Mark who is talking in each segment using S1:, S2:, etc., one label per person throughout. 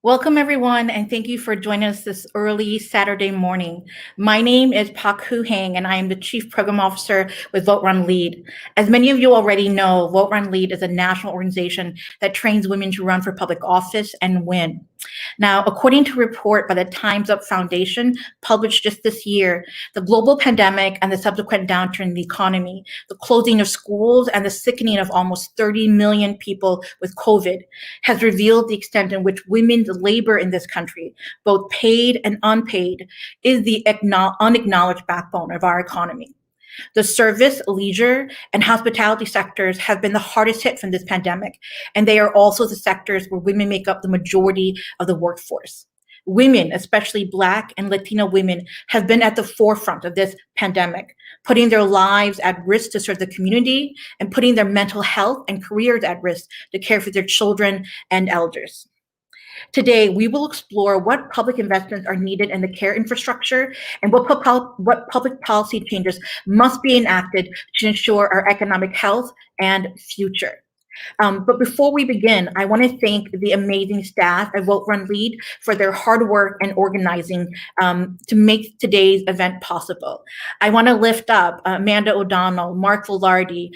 S1: Welcome, everyone, and thank you for joining us this early Saturday morning. My name is Pak Hoo Hang, and I am the Chief Program Officer with Vote Run Lead. As many of you already know, Vote Run Lead is a national organization that trains women to run for public office and win. Now, according to a report by the Time's Up Foundation published just this year, the global pandemic and the subsequent downturn in the economy, the closing of schools, and the sickening of almost 30 million people with COVID has revealed the extent in which women's labor in this country, both paid and unpaid, is the unacknowledged backbone of our economy. The service, leisure, and hospitality sectors have been the hardest hit from this pandemic, and they are also the sectors where women make up the majority of the workforce. Women, especially Black and Latino women, have been at the forefront of this pandemic, putting their lives at risk to serve the community and putting their mental health and careers at risk to care for their children and elders. Today, we will explore what public investments are needed in the care infrastructure and what public policy changes must be enacted to ensure our economic health and future. But before we begin, I want to thank the amazing staff at Vote Run Lead for their hard work and organizing to make today's event possible. I want to lift up Amanda O'Donnell, Mark Velarde,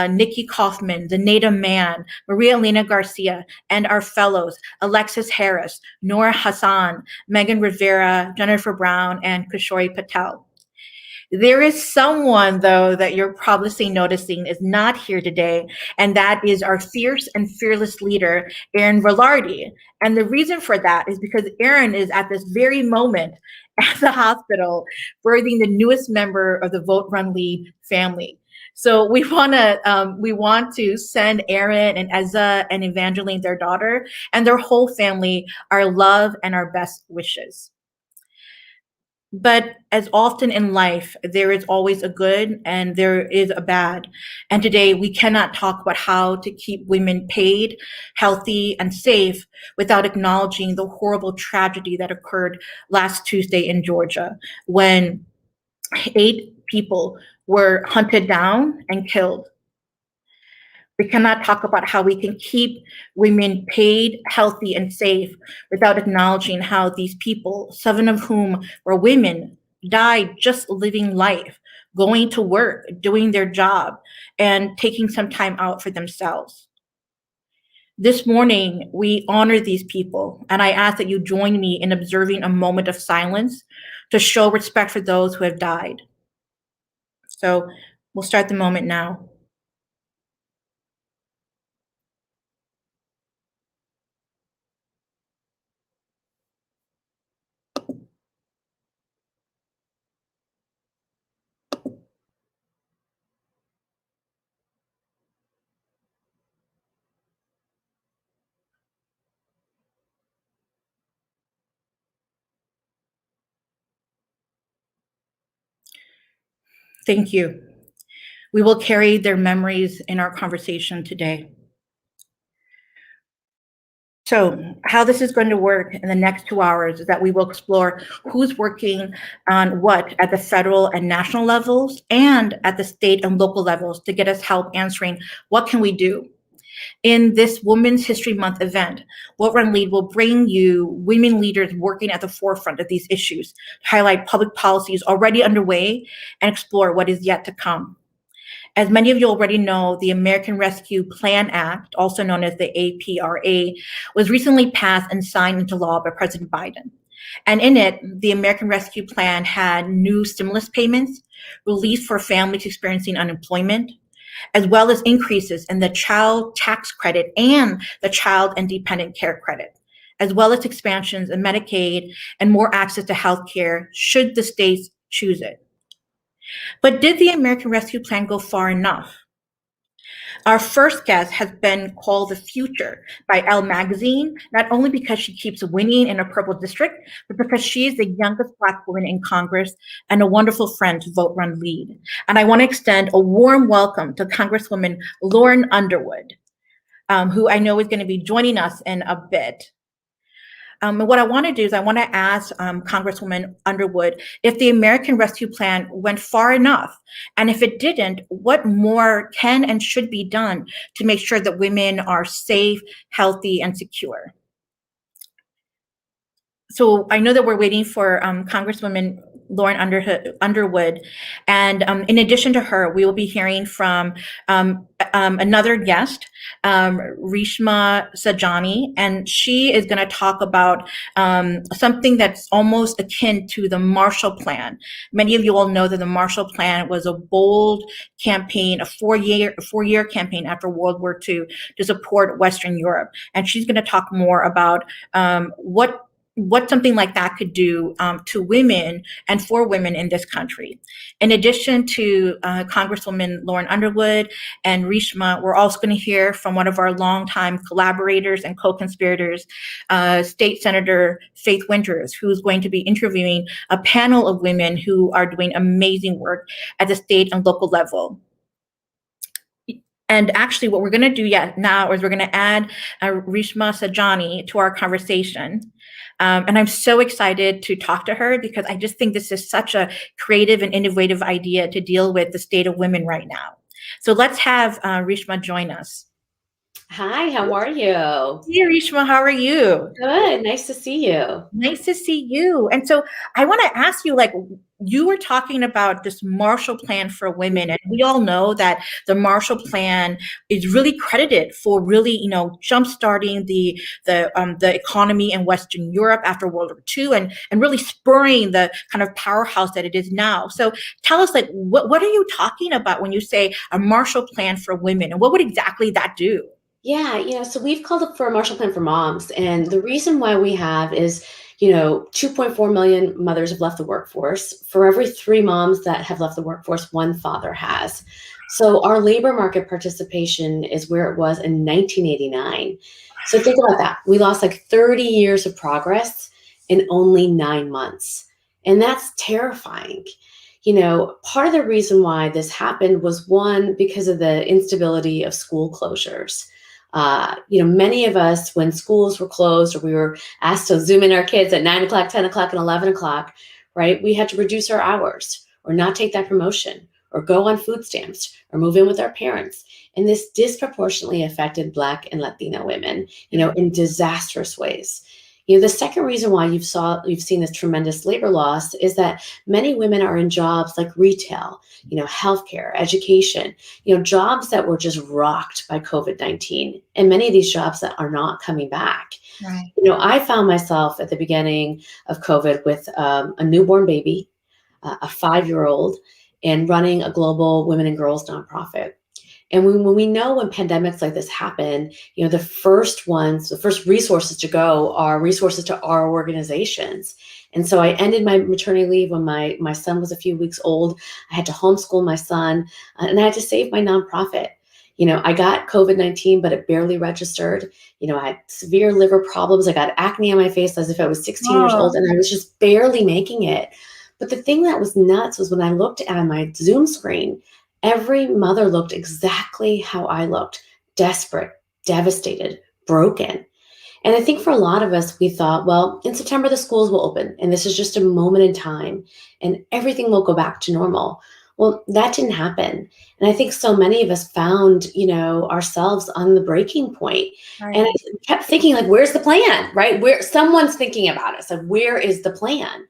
S1: Nikki Kaufman, Zenaida Mann, Maria Elena Garcia, and our fellows, Alexis Harris, Nora Hassan, Megan Rivera, Jennifer Brown, and Kishori Patel. There is someone, though, that you're probably noticing is not here today, and that is our fierce and fearless leader, Erin Velarde. And the reason for that is because Erin is at this very moment at the hospital birthing the newest member of the Vote Run Lead family. So we want to send Erin and Ezra and Evangeline, their daughter, and their whole family, our love and our best wishes. But as often in life, there is always a good and there is a bad. And today we cannot talk about how to keep women paid, healthy, and safe without acknowledging the horrible tragedy that occurred last Tuesday in Georgia when 8 people were hunted down and killed. We cannot talk about how we can keep women paid, healthy, and safe without acknowledging how these people, 7 of whom were women, died just living life, going to work, doing their job, and taking some time out for themselves. This morning, we honor these people, and I ask that you join me in observing a moment of silence to show respect for those who have died. So we'll start the moment now. Thank you. We will carry their memories in our conversation today. So how this is going to work in the next 2 hours is that we will explore who's working on what at the federal and national levels and at the state and local levels to get us help answering what can we do. In this Women's History Month event, Vote Run Lead will bring you women leaders working at the forefront of these issues, to highlight public policies already underway and explore what is yet to come. As many of you already know, the American Rescue Plan Act, also known as the APRA, was recently passed and signed into law by President Biden. And in it, the American Rescue Plan had new stimulus payments, relief for families experiencing unemployment, as well as increases in the child tax credit and the child and dependent care credit, as well as expansions in Medicaid and more access to health care should the states choose it. But did the American Rescue Plan go far enough? Our first guest has been called the future by Elle magazine, not only because she keeps winning in a purple district, but because she is the youngest Black woman in Congress and a wonderful friend to Vote Run Lead. And I want to extend a warm welcome to Congresswoman Lauren Underwood, who I know is going to be joining us in a bit. And what I want to do is I want to ask Congresswoman Underwood if the American Rescue Plan went far enough, and if it didn't, what more can and should be done to make sure that women are safe, healthy, and secure? so I know that we're waiting for Congresswoman Lauren Underwood, and in addition to her, we will be hearing from another guest, Rishma Sajani, and she is going to talk about something that's almost akin to the Marshall Plan. Many of you all know that the Marshall Plan was a bold campaign, a four-year campaign after World War II to support Western Europe, and she's going to talk more about what something like that could do to women and for women in this country. In addition to Congresswoman Lauren Underwood and Rishma, we're also going to hear from one of our longtime collaborators and co-conspirators, State Senator Faith Winters, who's going to be interviewing a panel of women who are doing amazing work at the state and local level. And actually, what we're going to do now is we're going to add Rishma Sajani to our conversation. And I'm so excited to talk to her because I just think this is such a creative and innovative idea to deal with the state of women right now. So let's have Rishma join us.
S2: Hi, how are you?
S1: Hey, Rishma, how are you?
S2: Good, nice to see you.
S1: Nice to see you. And so I want to ask you, like, you were talking about this Marshall Plan for women, and we all know that the Marshall Plan is really credited for really, jumpstarting the economy in Western Europe after World War II, and really spurring the kind of powerhouse that it is now. So tell us, like, what are you talking about when you say a Marshall Plan for women, and what would exactly that do?
S2: Yeah, so we've called up for a Marshall Plan for moms, and the reason why we have is, 2.4 million mothers have left the workforce. For every 3 moms that have left the workforce, 1 father has. So our labor market participation is where it was in 1989. So think about that. We lost like 30 years of progress in only 9 months. And that's terrifying. Part of the reason why this happened was, one, because of the instability of school closures. Many of us, when schools were closed or we were asked to Zoom in our kids at 9 o'clock, 10 o'clock, and 11 o'clock, right, we had to reduce our hours or not take that promotion or go on food stamps or move in with our parents. And this disproportionately affected Black and Latina women, in disastrous ways. The second reason why you've seen this tremendous labor loss is that many women are in jobs like retail, healthcare, education, jobs that were just rocked by COVID-19, and many of these jobs that are not coming back.
S1: Right.
S2: I found myself at the beginning of COVID with a newborn baby, a 5-year-old, and running a global women and girls nonprofit. And when pandemics like this happen, the first resources to go are resources to our organizations. And so I ended my maternity leave when my son was a few weeks old. I had to homeschool my son, and I had to save my nonprofit. I got COVID-19, but it barely registered. I had severe liver problems. I got acne on my face as if I was 16 years old, and I was just barely making it. But the thing that was nuts was when I looked at my Zoom screen, every mother looked exactly how I looked: desperate, devastated, broken. And I think for a lot of us, we thought, well, in September, the schools will open, and this is just a moment in time, and everything will go back to normal. Well, that didn't happen. And I think so many of us found, ourselves on the breaking point.
S1: Right.
S2: And I kept thinking, like, where's the plan, right? Someone's thinking about us, like, where is the plan?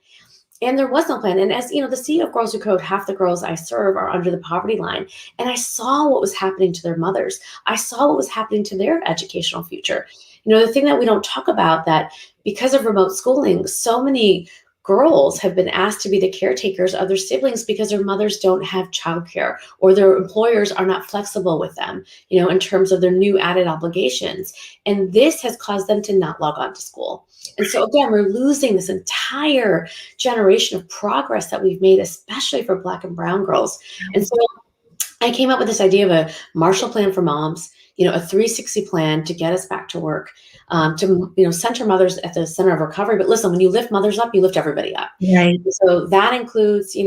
S2: And there was no plan. And as the CEO of Girls Who Code, half the girls I serve are under the poverty line. And I saw what was happening to their mothers. I saw what was happening to their educational future. The thing that we don't talk about, that because of remote schooling, so many girls have been asked to be the caretakers of their siblings because their mothers don't have childcare, or their employers are not flexible with them, in terms of their new added obligations. And this has caused them to not log on to school. And so again, we're losing this entire generation of progress that we've made, especially for Black and brown girls. And so I came up with this idea of a Marshall Plan for moms, a 360 plan to get us back to work, to center mothers at the center of recovery. But listen, when you lift mothers up, you lift everybody up.
S1: Right.
S2: So that includes,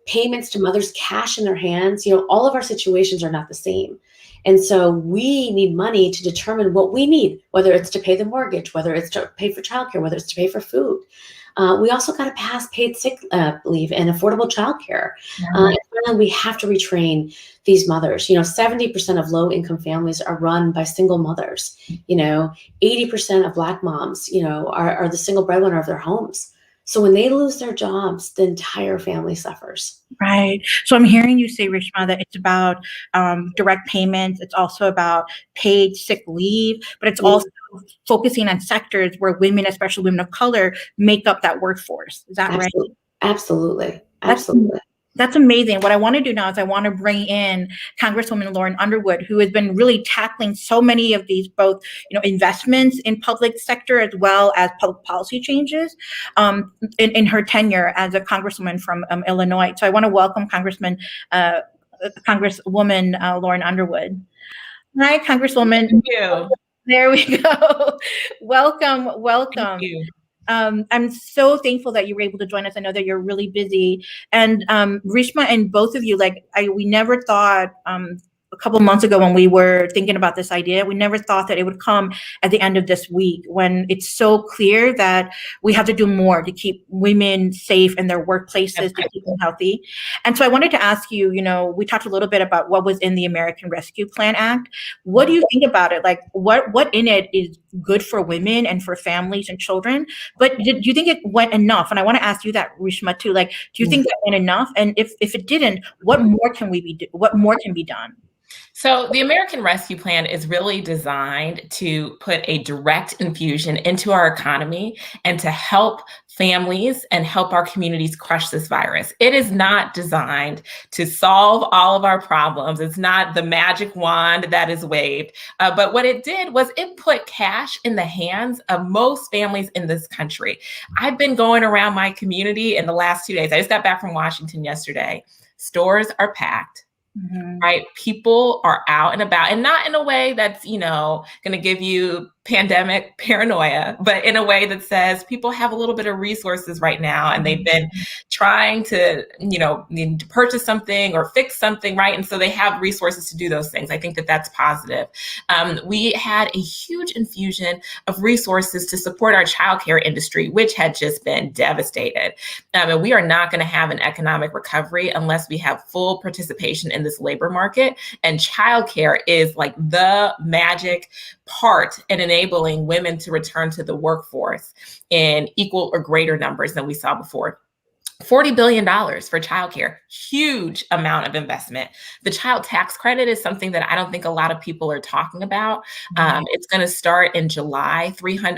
S2: payments to mothers, cash in their hands. All of our situations are not the same. And so we need money to determine what we need, whether it's to pay the mortgage, whether it's to pay for childcare, whether it's to pay for food. We also got to pass paid sick leave and affordable childcare.
S1: Yeah.
S2: And finally, we have to retrain these mothers. 70% of low-income families are run by single mothers. 80% of Black moms, are the single breadwinner of their homes. So when they lose their jobs, the entire family suffers.
S1: Right. So I'm hearing you say, Rishma, that it's about direct payments. It's also about paid sick leave, but it's also focusing on sectors where women, especially women of color, make up that workforce. Is that right?
S2: Absolutely.
S1: That's
S2: Absolutely.
S1: That's amazing. What I want to do now is I want to bring in Congresswoman Lauren Underwood, who has been really tackling so many of these, both investments in public sector as well as public policy changes in her tenure as a congresswoman from Illinois. So I want to welcome Congresswoman Lauren Underwood. Hi, Congresswoman.
S3: Thank you.
S1: There we go. Welcome.
S3: Thank you.
S1: I'm so thankful that you were able to join us. I know that you're really busy. And Rishma and both of you, we never thought a couple months ago when we were thinking about this idea, we never thought that it would come at the end of this week when it's so clear that we have to do more to keep women safe in their workplaces, to keep them healthy. And so I wanted to ask you, we talked a little bit about what was in the American Rescue Plan Act. What do you think about it? Like what in it is good for women and for families and children? But do you think it went enough? And I want to ask you that, Rishma, too. Do you think that went enough? And if it didn't, what more can be done?
S3: So the American Rescue Plan is really designed to put a direct infusion into our economy and to help families and help our communities crush this virus. It is not designed to solve all of our problems. It's not the magic wand that is waved. But what it did was it put cash in the hands of most families in this country. I've been going around my community in the last 2 days. I just got back from Washington yesterday. Stores are packed. Mm-hmm. Right? People are out and about, and not in a way that's, going to give you pandemic paranoia, but in a way that says people have a little bit of resources right now, and they've been trying to, need to purchase something or fix something, right? And so they have resources to do those things. I think that that's positive. We had a huge infusion of resources to support our childcare industry, which had just been devastated. And we are not going to have an economic recovery unless we have full participation in this labor market. And childcare is like the magic part in enabling women to return to the workforce in equal or greater numbers than we saw before. $40 billion for childcare, huge amount of investment. The child tax credit is something that I don't think a lot of people are talking about. It's going to start in July,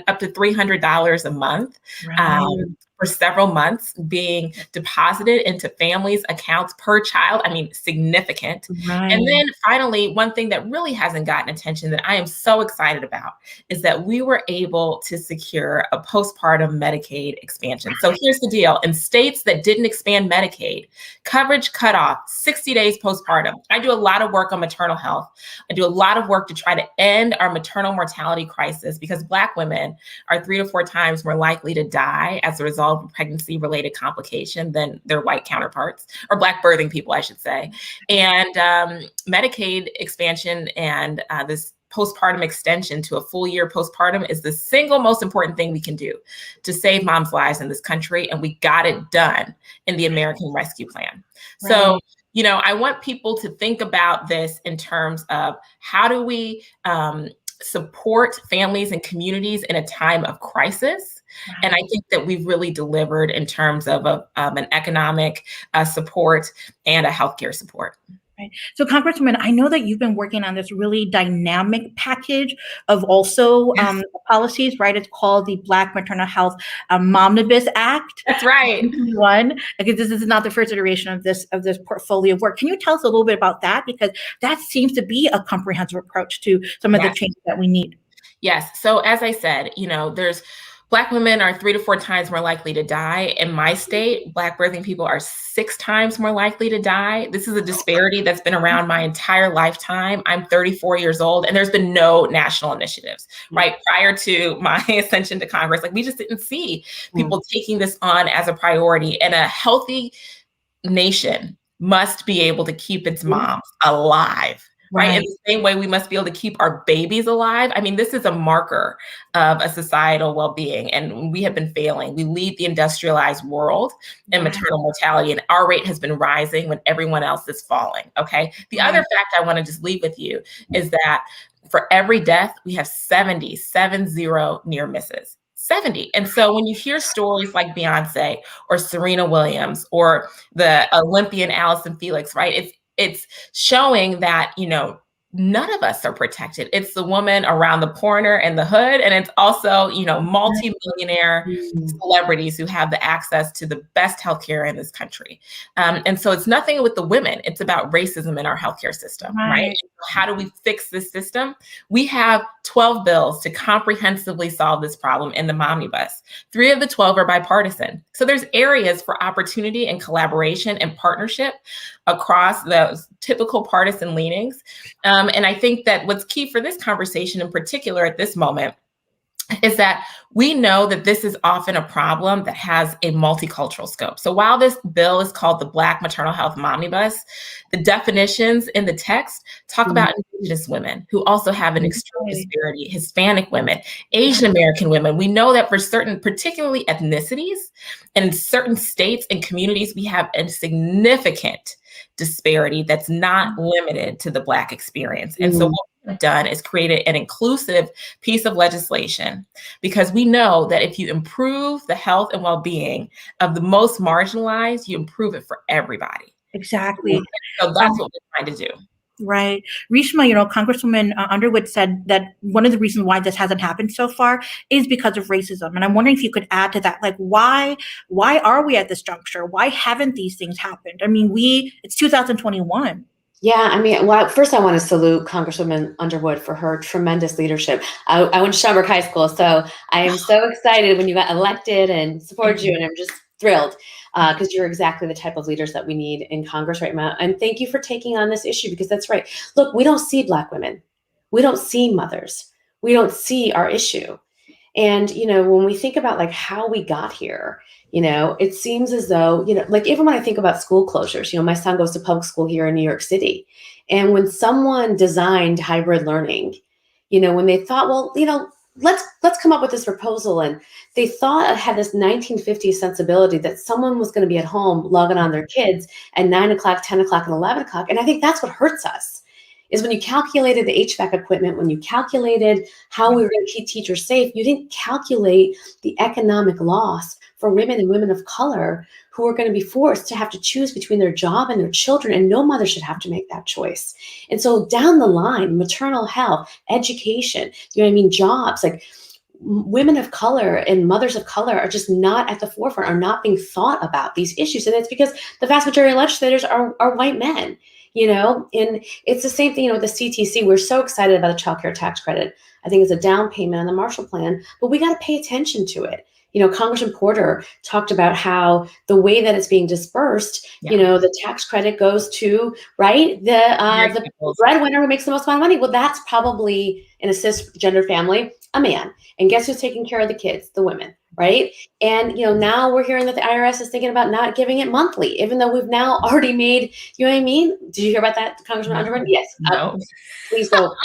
S3: up to $300 a month. Right. For several months being deposited into families' accounts per child. I mean, significant. Right. And then finally, one thing that really hasn't gotten attention that I am so excited about is that we were able to secure a postpartum Medicaid expansion. So here's the deal. In states that didn't expand Medicaid, coverage cut off 60 days postpartum. I do a lot of work on maternal health. I do a lot of work to try to end our maternal mortality crisis because Black women are 3 to 4 times more likely to die as a result of a pregnancy-related complication than their white counterparts, or Black birthing people, I should say. And Medicaid expansion and this postpartum extension to a full year postpartum is the single most important thing we can do to save moms' lives in this country. And we got it done in the American Rescue Plan. Right. So, I want people to think about this in terms of how do we support families and communities in a time of crisis. Right. And I think that we've really delivered in terms of an economic support and a healthcare support.
S1: Right. So, Congresswoman, I know that you've been working on this really dynamic package of also policies, right? It's called the Black Maternal Health Momnibus Act.
S3: That's right.
S1: Because this is not the first iteration of this portfolio of work. Can you tell us a little bit about that? Because that seems to be a comprehensive approach to some of the changes that we need.
S3: Yes. So, as I said, Black women are 3 to 4 times more likely to die. In my state, Black birthing people are 6 times more likely to die. This is a disparity that's been around my entire lifetime. I'm 34 years old, and there's been no national initiatives, right? Prior to my ascension to Congress, we just didn't see people taking this on as a priority. And a healthy nation must be able to keep its moms alive. right? In
S1: Right.
S3: the same way we must be able to keep our babies alive. I mean, this is a marker of a societal well-being, and we have been failing. We lead the industrialized world in
S1: Right.
S3: maternal mortality, and our rate has been rising when everyone else is falling, okay? The other
S1: Right.
S3: fact I want to just leave with you is that for every death, we have 70 near misses. 70. And so when you hear stories like Beyonce or Serena Williams or the Olympian Allison Felix, right? It's showing that, none of us are protected. It's the woman around the corner and the hood. And it's also, multi-millionaire
S2: Mm.
S3: celebrities who have the access to the best healthcare in this country. And so it's nothing with the women. It's about racism in our healthcare system, right?
S1: Right.
S3: How do we fix this system? We have 12 bills to comprehensively solve this problem in the Momnibus. 3 of the 12 are bipartisan. So there's areas for opportunity and collaboration and partnership across those typical partisan leanings. And I think that what's key for this conversation in particular at this moment is that we know that this is often a problem that has a multicultural scope. So while this bill is called the Black Maternal Health Momnibus, the definitions in the text talk about Indigenous women who also have an extreme disparity, Hispanic women, Asian American women. We know that for certain, particularly ethnicities and in certain states and communities, we have a significant disparity that's not limited to the Black experience. And so what we've done is created an inclusive piece of legislation, because we know that if you improve the health and well-being of the most marginalized, you improve it for everybody.
S1: Exactly.
S3: So that's what we're trying to do.
S1: Right. Rishma, Congresswoman Underwood said that one of the reasons why this hasn't happened so far is because of racism. And I'm wondering if you could add to that, like, why are we at this juncture? Why haven't these things happened? I mean, it's 2021.
S2: Yeah, I mean, well, first I want to salute Congresswoman Underwood for her tremendous leadership. I went to Schaumburg High School, so I am so excited when you got elected and support you, and I'm just thrilled because you're exactly the type of leaders that we need in Congress right now. And thank you for taking on this issue, because that's right. Look, we don't see Black women. We don't see mothers. We don't see our issue. And, when we think about like how we got here, it seems as though, like even when I think about school closures, my son goes to public school here in New York City. And when someone designed hybrid learning, when they thought, well, let's come up with this proposal. And they thought it had this 1950s sensibility that someone was going to be at home logging on their kids at 9 o'clock, 10 o'clock, and 11 o'clock. And I think that's what hurts us. Is when you calculated the HVAC equipment, when you calculated how we were going to keep teachers safe, you didn't calculate the economic loss for women and women of color who are going to be forced to have to choose between their job and their children, and no mother should have to make that choice. And so down the line, maternal health, education, jobs, like women of color and mothers of color are just not at the forefront, are not being thought about these issues. And it's because the vast majority of legislators are white men. And it's the same thing, with the CTC. We're so excited about the child care tax credit. I think it's a down payment on the Marshall Plan, but we got to pay attention to it. Congressman Porter talked about how the way that it's being dispersed, the tax credit goes to, right, the breadwinner who makes the most amount of money. Well, that's probably in a cisgender family, a man. And guess who's taking care of the kids? The women. Right. And, now we're hearing that the IRS is thinking about not giving it monthly, even though we've now already made, Did you hear about that, Congressman Underwood? Yes.
S3: No.
S2: Please don't,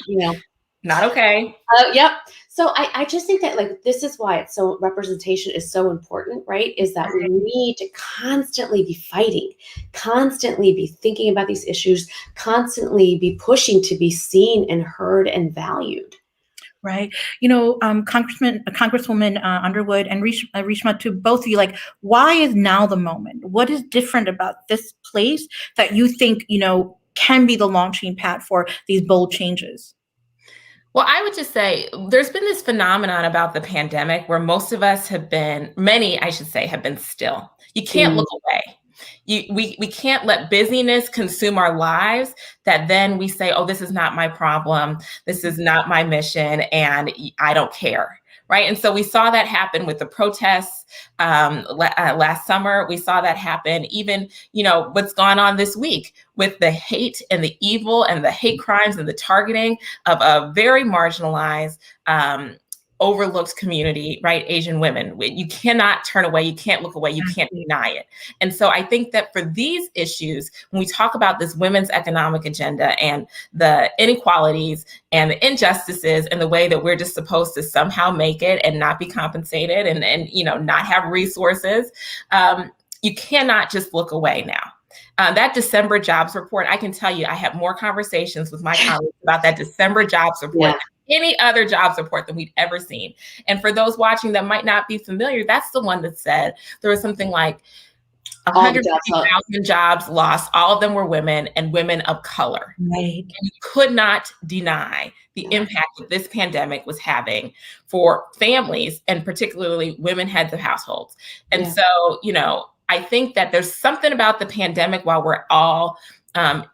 S3: Not okay.
S2: Yep. So I just think that this is why representation is so important, right? Is that we need to constantly be fighting, constantly be thinking about these issues, constantly be pushing to be seen and heard and valued.
S1: Right. Congresswoman Underwood and Rishma, to both of you, like, why is now the moment? What is different about this place that you think, can be the launching pad for these bold changes?
S3: Well, I would just say there's been this phenomenon about the pandemic where many, I should say, have been still. You can't look away. We can't let busyness consume our lives, that then we say, oh, this is not my problem. This is not my mission, and I don't care. Right. And so we saw that happen with the protests last summer. We saw that happen even, what's gone on this week with the hate and the evil and the hate crimes and the targeting of a very marginalized overlooked community, right? Asian women. You cannot turn away, you can't look away, you can't deny it. And so I think that for these issues, when we talk about this women's economic agenda and the inequalities and the injustices and the way that we're just supposed to somehow make it and not be compensated and not have resources, you cannot just look away now. That December jobs report, I can tell you, I had more conversations with my colleagues about that December jobs report than any other jobs report that we'd ever seen. And for those watching that might not be familiar, that's the one that said there was something like 150,000 jobs lost. All of them were women and women of color.
S1: Right.
S3: And you could not deny the impact that this pandemic was having for families and particularly women heads of households. And so, I think that there's something about the pandemic while we're all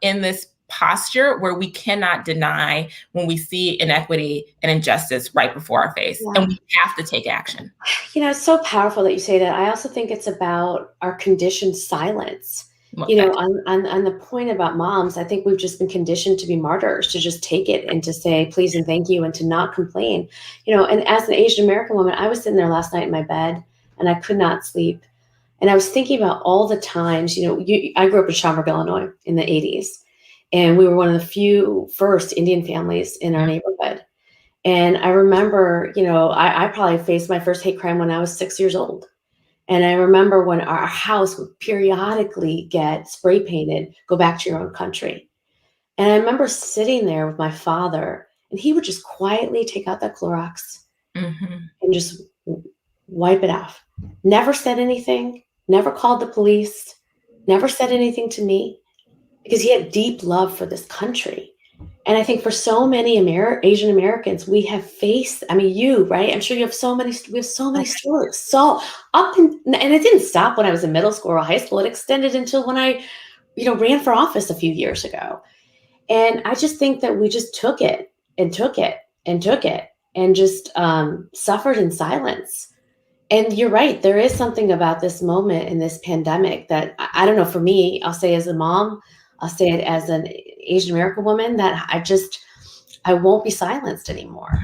S3: in this posture where we cannot deny when we see inequity and injustice right before our face, and we have to take action.
S2: It's so powerful that you say that. I also think it's about our conditioned silence. On the point about moms, I think we've just been conditioned to be martyrs, to just take it and to say please and thank you and to not complain. And as an Asian American woman, I was sitting there last night in my bed and I could not sleep. And I was thinking about all the times, I grew up in Schaumburg, Illinois in the 80s. And we were one of the few first Indian families in our neighborhood. And I remember, I probably faced my first hate crime when I was 6 years old. And I remember when our house would periodically get spray painted, "Go back to your own country." And I remember sitting there with my father, and he would just quietly take out that Clorox and just wipe it off. Never said anything, never called the police, never said anything to me, because he had deep love for this country. And I think for so many Asian Americans, we have faced, you, right? I'm sure we have so many stories. So and it didn't stop when I was in middle school or high school. It extended until when I, ran for office a few years ago. And I just think that we just took it and took it and took it and just suffered in silence. And you're right. There is something about this moment in this pandemic that I don't know, for me, I'll say as a mom, I'll say it as an Asian American woman, that I won't be silenced anymore.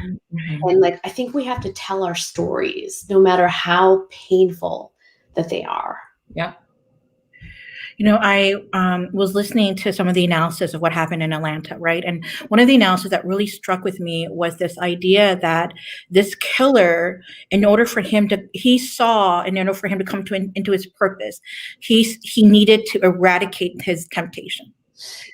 S2: And I think we have to tell our stories, no matter how painful that they are.
S3: Yeah.
S1: I was listening to some of the analysis of what happened in Atlanta, right? And one of the analysis that really struck with me was this idea that this killer, in order for him to come into his purpose, he needed to eradicate his temptation.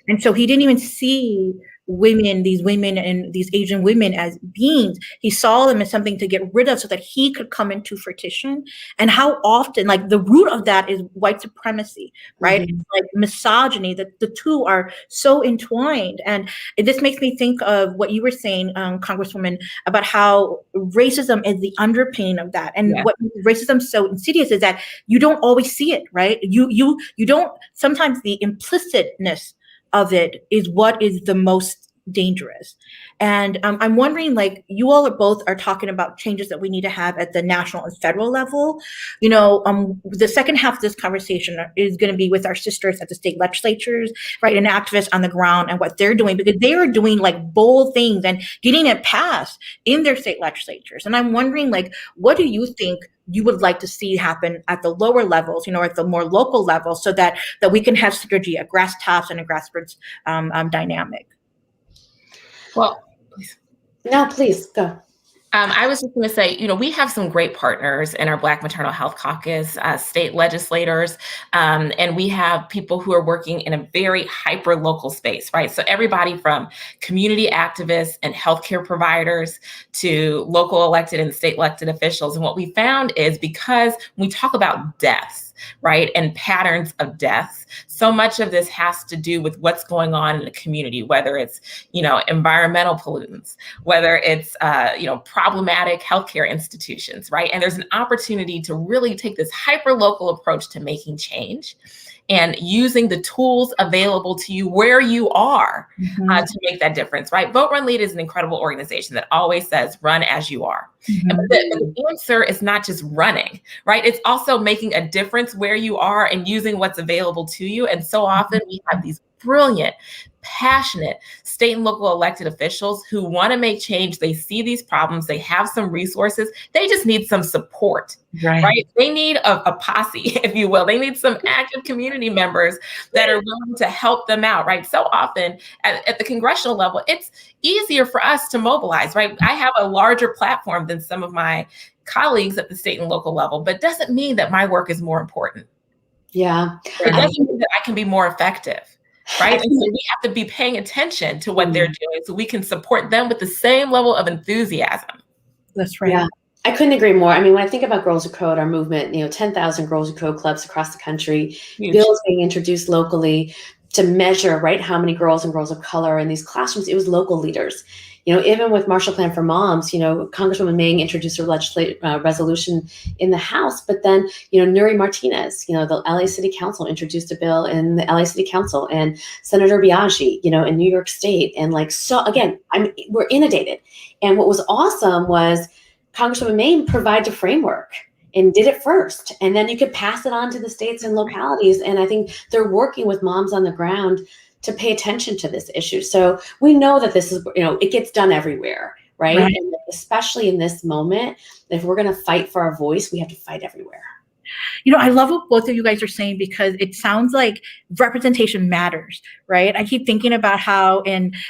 S1: And so he didn't even see these women and these Asian women as beings. He saw them as something to get rid of so that he could come into fruition. And how often, the root of that is white supremacy, right? It's like misogyny, that the two are so entwined. And this makes me think of what you were saying, Congresswoman, about how racism is the underpinning of that. And what makes racism so insidious is that you don't always see it, right? You don't, sometimes the implicitness of it is what is the most dangerous. And I'm wondering, you all both are talking about changes that we need to have at the national and federal level. The second half of this conversation is going to be with our sisters at the state legislatures, right, and activists on the ground and what they're doing, because they are doing bold things and getting it passed in their state legislatures. And I'm wondering, what do you think you would like to see happen at the lower levels, at the more local level, so that we can have synergy, a grass tops and a grassroots dynamic?
S3: Well,
S2: No, please go.
S3: I was just going to say, we have some great partners in our Black Maternal Health Caucus, state legislators, and we have people who are working in a very hyper local space, right? So everybody from community activists and healthcare providers to local elected and state elected officials. And what we found is, because when we talk about deaths, right, and patterns of deaths, so much of this has to do with what's going on in the community, whether it's, environmental pollutants, whether it's, problematic healthcare institutions, right? And there's an opportunity to really take this hyper-local approach to making change and using the tools available to you where you are to make that difference, right? Vote Run Lead is an incredible organization that always says, run as you are. But the answer is not just running, right? It's also making a difference where you are and using what's available to you. And so often we have these brilliant, passionate state and local elected officials who want to make change. They see these problems, they have some resources, they just need some support, right? They need a posse, if you will. They need some active community members that are willing to help them out, right? So often at the congressional level, it's easier for us to mobilize, right? I have a larger platform than some of my colleagues at the state and local level, but doesn't mean that my work is more important.
S2: Yeah.
S3: It doesn't mean that I can be more effective. Right. And so we have to be paying attention to what they're doing so we can support them with the same level of enthusiasm.
S1: That's right.
S2: Yeah, I couldn't agree more. I mean, when I think about Girls Who Code, our movement, 10,000 Girls Who Code clubs across the country,
S3: Huge.
S2: bills being introduced locally to measure, right, how many girls and girls of color in these classrooms. It was local leaders. Even with Marshall Plan for Moms, Congresswoman Mang introduced a resolution in the House, but then, Nuri Martinez, the LA City Council introduced a bill in the LA City Council, and Senator Biaggi, in New York State. And again, we're inundated. And what was awesome was Congresswoman Mang provided a framework and did it first. And then you could pass it on to the states and localities. And I think they're working with moms on the ground to pay attention to this issue. So we know that this is, it gets done everywhere, right? And especially in this moment, if we're going to fight for our voice, we have to fight everywhere.
S1: I love what both of you guys are saying, because it sounds like representation matters, right? I keep thinking about how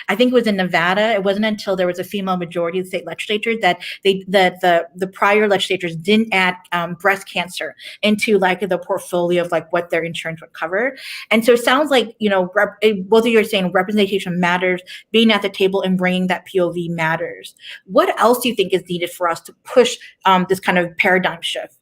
S1: I think it was in Nevada, it wasn't until there was a female majority of the state legislature that the prior legislatures didn't add breast cancer into the portfolio of what their insurance would cover. And so it sounds like, both of you are saying representation matters, being at the table and bringing that POV matters. What else do you think is needed for us to push this kind of paradigm shift?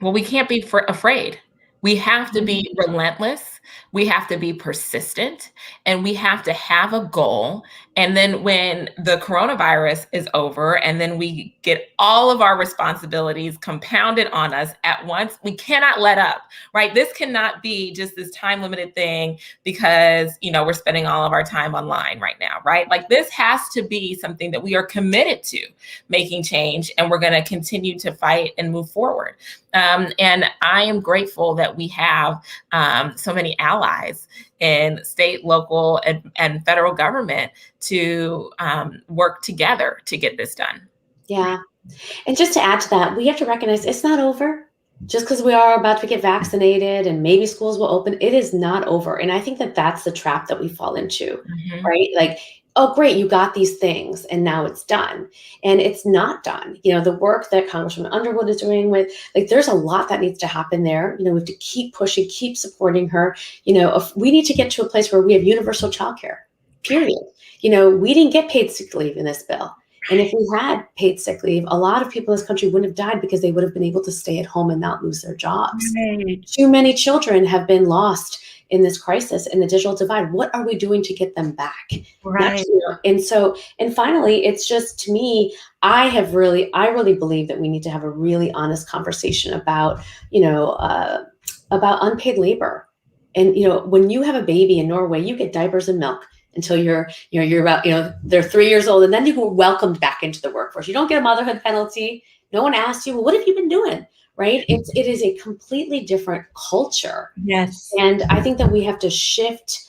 S3: Well, we can't be afraid. We have to be relentless. We have to be persistent, and we have to have a goal. And then when the coronavirus is over and then we get all of our responsibilities compounded on us at once, we cannot let up, right? This cannot be just this time limited thing because, we're spending all of our time online right now, right? This has to be something that we are committed to making change, and we're going to continue to fight and move forward. And I am grateful that we have so many allies in state, local, and federal government to work together to get this done.
S2: Yeah. And just to add to that, we have to recognize it's not over. Just because we are about to get vaccinated and maybe schools will open, it is not over. And I think that that's the trap that we fall into, right? Oh, great, you got these things and now it's done. And it's not done. The work that Congresswoman Underwood is doing there's a lot that needs to happen there. We have to keep pushing, keep supporting her. If we need to get to a place where we have universal childcare, period. We didn't get paid sick leave in this bill. And if we had paid sick leave, a lot of people in this country wouldn't have died because they would have been able to stay at home and not lose their jobs. Right. Too many children have been lost in this crisis and the digital divide. What are we doing to get them back?
S1: Right.
S2: And finally, it's just, to me, I really believe that we need to have a really honest conversation about, about unpaid labor. And, when you have a baby in Norway, you get diapers and milk until you're about, they're 3 years old, and then you get welcomed back into the workforce. You don't get a motherhood penalty. No one asks you, well, what have you been doing? Right? It is a completely different culture.
S1: Yes.
S2: And I think that we have to shift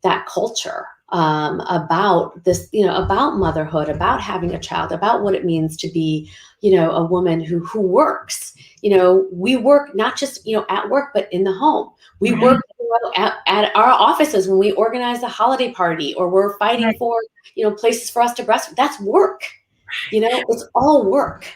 S2: that culture about this, about motherhood, about having a child, about what it means to be, a woman who works. We work not just, at work, but in the home. We work at our offices when we organize a holiday party, or we're fighting for, places for us to breastfeed. That's work. It's all work.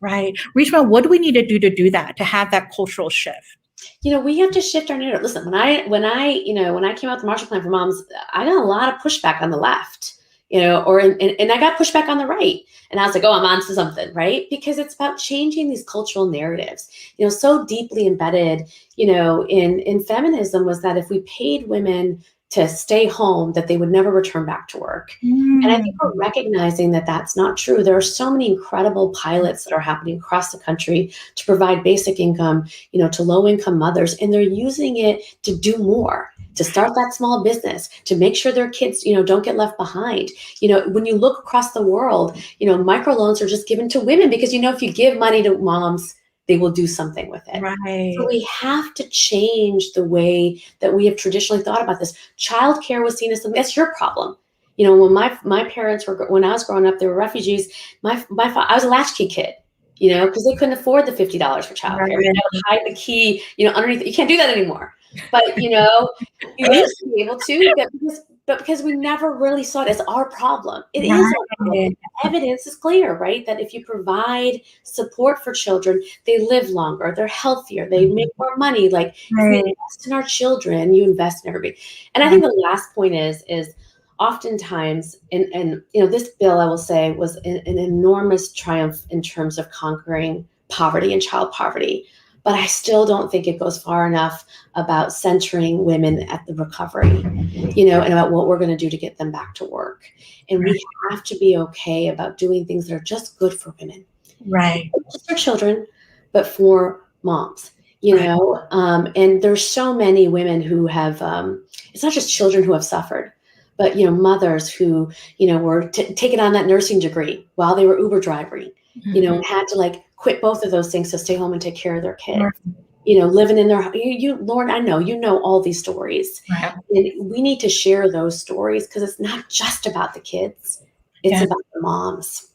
S1: Right. Reshma, what do we need to do that, to have that cultural shift?
S2: We have to shift our narrative. Listen, when I came out with the Marshall Plan for Moms, I got a lot of pushback on the left, and I got pushback on the right. And I was like, oh, I'm onto something, right? Because it's about changing these cultural narratives. So deeply embedded, in feminism was that if we paid women to stay home, that they would never return back to work. And I think we're recognizing that that's not true. There are so many incredible pilots that are happening across the country to provide basic income, to low-income mothers, and they're using it to do more, to start that small business, to make sure their kids, don't get left behind. When you look across the world, microloans are just given to women because, if you give money to moms, they will do something with it.
S1: Right.
S2: So we have to change the way that we have traditionally thought about this. Childcare was seen as something that's your problem. You know, when my parents were, when I was growing up, they were refugees. I was a latchkey kid, you know, because they couldn't afford the $50 for childcare.
S1: Right.
S2: You had to hide the key, you know, underneath. You can't do that anymore. But you know, you used to be able to, but because we never really saw it as our problem. It is our problem. Evidence is clear, right? That if you provide support for children, they live longer, they're healthier, they make more money. Like if we invest in our children, you invest in everybody. And I think the last point is oftentimes, and you know, this bill, I will say, was an enormous triumph in terms of conquering poverty and child poverty. But I still don't think it goes far enough about centering women at the recovery, you know, and about what we're going to do to get them back to work. And we have to be okay about doing things that are just good for women.
S1: Right.
S2: Not just for children, but for moms, you know. And there's so many women who have, it's not just children who have suffered, but, you know, mothers who, you know, were taking on that nursing degree while they were Uber driving, you know, and had to like quit both of those things to stay home and take care of their kids, you know, living in their, Lauren, I know, you know, all these stories. And we need to share those stories because it's not just about the kids. It's about the moms.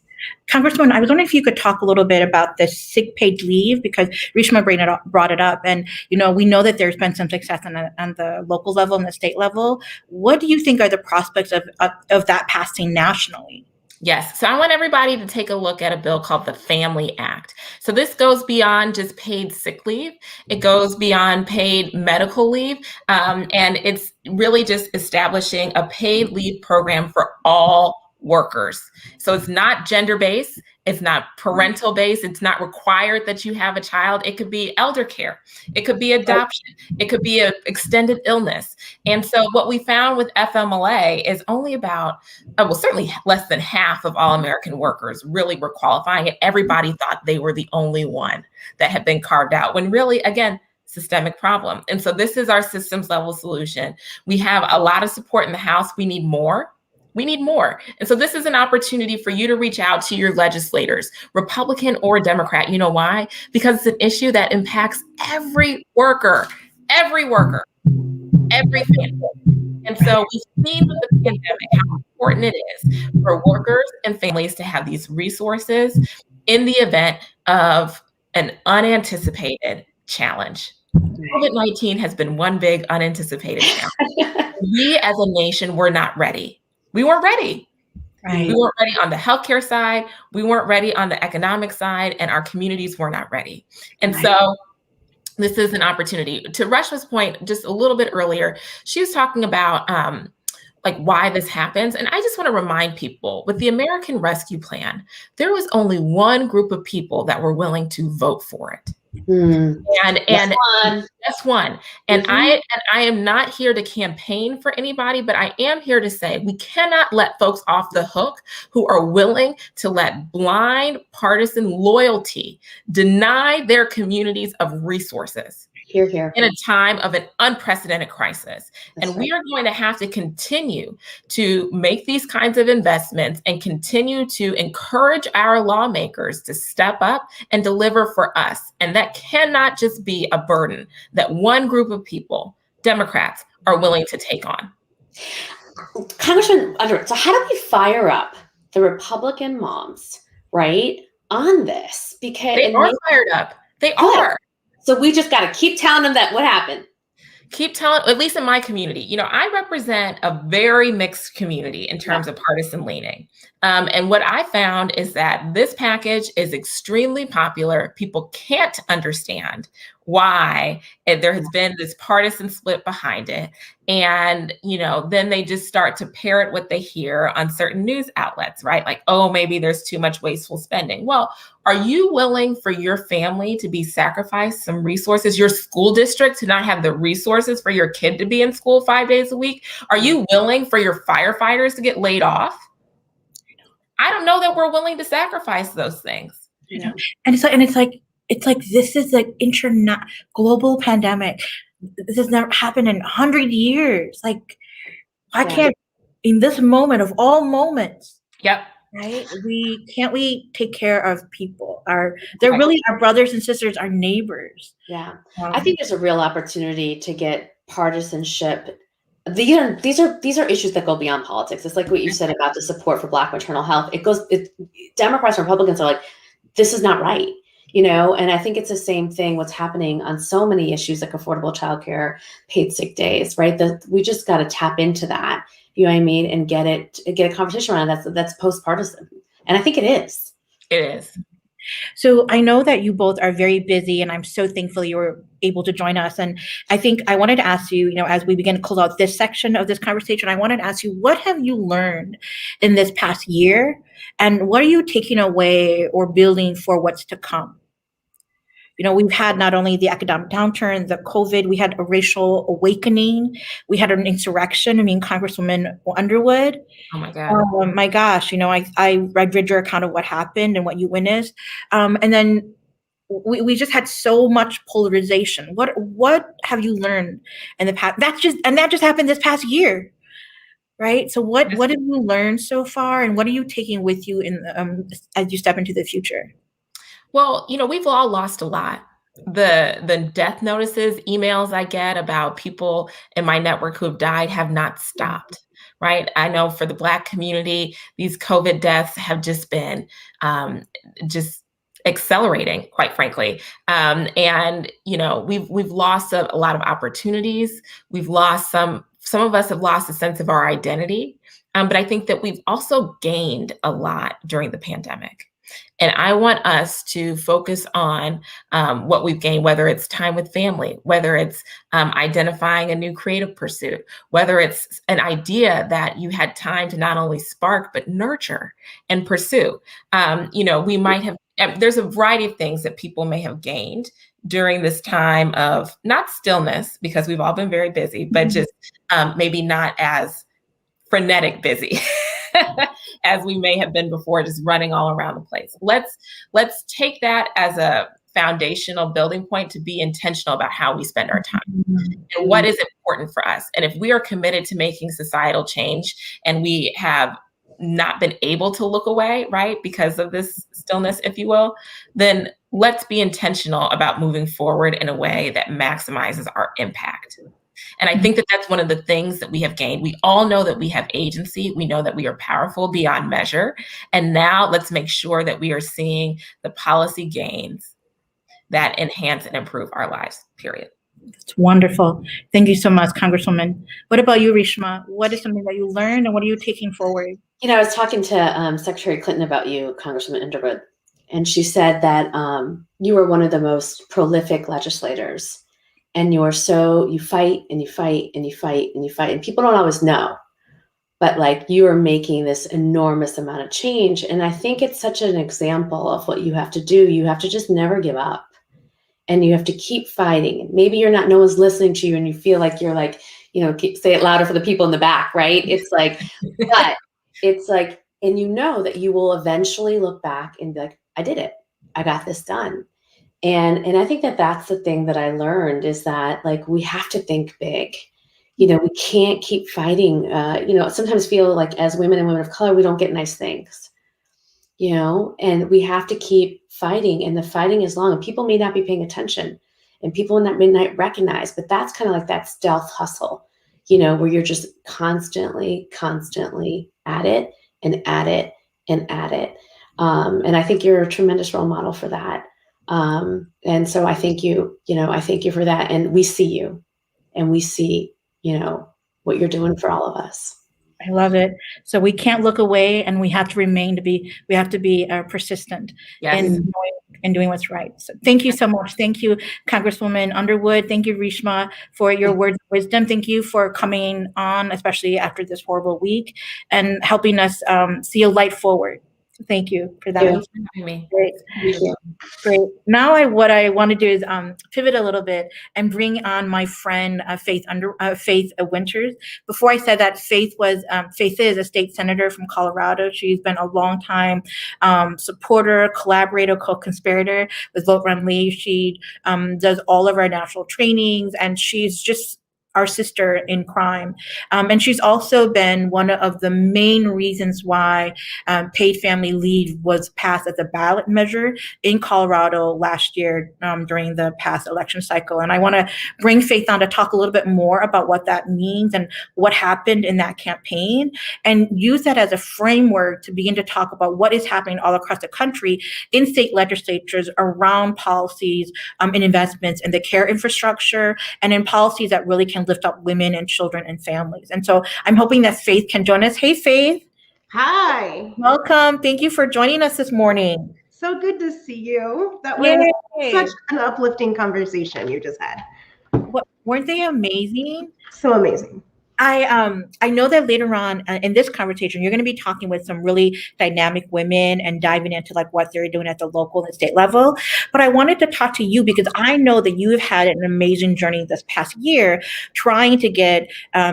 S1: Congresswoman, I was wondering if you could talk a little bit about the sick paid leave, because Reshma brought it up. And, you know, we know that there's been some success on the local level and the state level. What do you think are the prospects of that passing nationally?
S3: Yes. So I want everybody to take a look at a bill called the Family Act. So this goes beyond just paid sick leave. It goes beyond paid medical leave. And it's really just establishing a paid leave program for all workers. So it's not gender-based. It's not parental-based. It's not required that you have a child. It could be elder care. It could be adoption. It could be an extended illness. And so what we found with FMLA is only about, well, certainly less than half of all American workers really were qualifying. And everybody thought they were the only one that had been carved out, when really, again, systemic problem. And so this is our systems level solution. We have a lot of support in the House. We need more. We need more. And so this is an opportunity for you to reach out to your legislators, Republican or Democrat. You know why? Because it's an issue that impacts every worker, every family. And so we've seen with the pandemic how important it is for workers and families to have these resources in the event of an unanticipated challenge. COVID-19 has been one big unanticipated challenge. We as a nation were not ready. We weren't ready. We weren't ready on the healthcare side. We weren't ready on the economic side, and our communities were not ready. And so this is an opportunity. To Reshma's point just a little bit earlier, she was talking about like why this happens. And I just want to remind people, with the American Rescue Plan, there was only one group of people that were willing to vote for it. And that's one. And I am not here to campaign for anybody, but I am here to say we cannot let folks off the hook who are willing to let blind partisan loyalty deny their communities of resources.
S2: Hear, hear.
S3: In a time of an unprecedented crisis. And we are going to have to continue to make these kinds of investments and continue to encourage our lawmakers to step up and deliver for us. And that cannot just be a burden that one group of people, Democrats, are willing to take on.
S2: Congressman Underwood, so how do we fire up the Republican moms, right, on this? Because
S3: they are fired up. They are.
S2: So we just got to keep telling them that what happened.
S3: Keep telling, at least in my community, you know, I represent a very mixed community in terms of partisan leaning. And what I found is that this package is extremely popular. People can't understand why there has been this partisan split behind it. And, you know, then they just start to parrot what they hear on certain news outlets, right? Like, oh, maybe there's too much wasteful spending. Well, are you willing for your family to be sacrificed some resources, your school district to not have the resources for your kid to be in school 5 days a week? Are you willing for your firefighters to get laid off? I don't know that we're willing to sacrifice those things.
S1: You know, and it's like this is like global pandemic. This has never happened in 100 years. Like, I can't, in this moment of all moments.
S3: Yep.
S1: right? We take care of people. They're really our brothers and sisters, our neighbors.
S2: Yeah. I think there's a real opportunity to get partisanship. These are issues that go beyond politics. It's like what you said about the support for Black maternal health. Democrats and Republicans are like, this is not right, and I think it's the same thing what's happening on so many issues like affordable childcare, paid sick days, right? We just got to tap into that, you know what I mean, and get a conversation around that's post-partisan. And I think it is.
S3: It is.
S1: So I know that you both are very busy, and I'm so thankful you were able to join us. And I think I wanted to ask you, as we begin to close out this section of this conversation, I wanted to ask you, what have you learned in this past year? And what are you taking away or building for what's to come? We've had not only the economic downturn, the COVID, we had a racial awakening, we had an insurrection. Congresswoman Underwood.
S3: Oh my God.
S1: My gosh, I read your account of what happened and what you witnessed. And then we just had so much polarization. What have you learned in the past? That just happened this past year, right? So what have you learned so far, and what are you taking with you as you step into the future?
S3: Well, we've all lost a lot. The death notices, emails I get about people in my network who have died have not stopped, right? I know for the Black community, these COVID deaths have just been just accelerating, quite frankly. And we've lost a lot of opportunities. We've lost some of us have lost a sense of our identity. But I think that we've also gained a lot during the pandemic. And I want us to focus on what we've gained, whether it's time with family, whether it's identifying a new creative pursuit, whether it's an idea that you had time to not only spark, but nurture and pursue. We might have, there's a variety of things that people may have gained during this time of not stillness, because we've all been very busy, but just maybe not as frenetic busy as we may have been before, just running all around the place. Let's take that as a foundational building point to be intentional about how we spend our time and what is important for us. And if we are committed to making societal change and we have not been able to look away, right, because of this stillness, if you will, then let's be intentional about moving forward in a way that maximizes our impact. And I think that that's one of the things that we have gained. We all know that we have agency. We know that we are powerful beyond measure. And now let's make sure that we are seeing the policy gains that enhance and improve our lives, period.
S1: It's wonderful. Thank you so much, Congresswoman. What about you, Reshma? What is something that you learned, and what are you taking forward?
S2: I was talking to Secretary Clinton about you, Congresswoman Underwood, and she said that you were one of the most prolific legislators. And you fight and you fight and you fight and you fight. And people don't always know, but you are making this enormous amount of change. And I think it's such an example of what you have to do. You have to just never give up, and you have to keep fighting. Maybe no one's listening to you and you feel like you're say it louder for the people in the back, right? It's but it's and that you will eventually look back and be like, I did it. I got this done. And I think that that's the thing that I learned, is that we have to think big. We can't keep fighting. Sometimes feel like as women and women of color, we don't get nice things, and we have to keep fighting. And the fighting is long, and people may not be paying attention, and people may not recognize, but that's kind of like that stealth hustle, where you're just constantly at it and at it and at it. And I think you're a tremendous role model for that. And so I thank you, I thank you for that. And we see you, and we see, what you're doing for all of us.
S1: I love it. So we can't look away, and we have to we have to be persistent in doing what's right. So thank you so much. Thank you, Congresswoman Underwood. Thank you, Reshma, for your words of wisdom. Thank you for coming on, especially after this horrible week, and helping us see a light forward. Thank you for that.
S2: Thank
S3: you.
S1: Great.
S2: Thank you.
S1: Great. Now what I want to do is pivot a little bit and bring on my friend Faith Winters. Before I said that, Faith is a state senator from Colorado. She's been a long time supporter, collaborator, co-conspirator with Vote Run Leave. She does all of our national trainings, and she's just our sister in crime. And she's also been one of the main reasons why paid family leave was passed as a ballot measure in Colorado last year during the past election cycle. And I want to bring Faith on to talk a little bit more about what that means and what happened in that campaign, and use that as a framework to begin to talk about what is happening all across the country in state legislatures around policies and investments in the care infrastructure and in policies that really can lift up women and children and families. And so I'm hoping that Faith can join us. Hey, Faith.
S4: Hi.
S1: Welcome. Thank you for joining us this morning.
S4: So good to see you. That was such an uplifting conversation you just had.
S1: Weren't they amazing?
S4: So amazing.
S1: I know that later on in this conversation, you're going to be talking with some really dynamic women and diving into like what they're doing at the local and state level. But I wanted to talk to you because I know that you have had an amazing journey this past year trying to get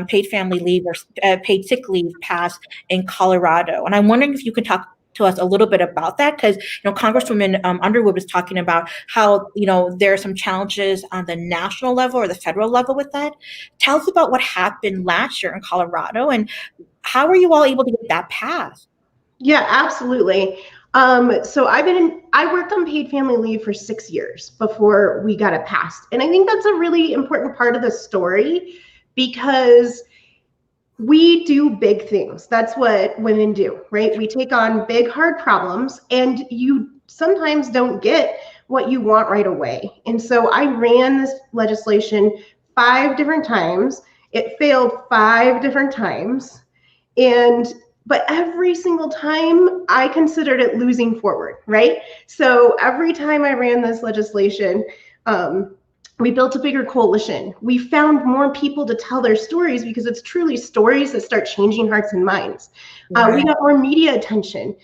S1: paid family leave or paid sick leave passed in Colorado. And I'm wondering if you could talk to us a little bit about that, because Congresswoman Underwood was talking about how there are some challenges on the national level or the federal level with that. Tell us about what happened last year in Colorado and how were you all able to get that passed?
S4: Yeah, absolutely. So I worked on paid family leave for 6 years before we got it passed, and I think that's a really important part of the story because we do big things. That's what women do, right? We take on big, hard problems, and you sometimes don't get what you want right away. And so I ran this legislation 5 different times. It failed 5 different times. But every single time I considered it losing forward, right? So every time I ran this legislation, we built a bigger coalition. We found more people to tell their stories because it's truly stories that start changing hearts and minds. We got more media attention.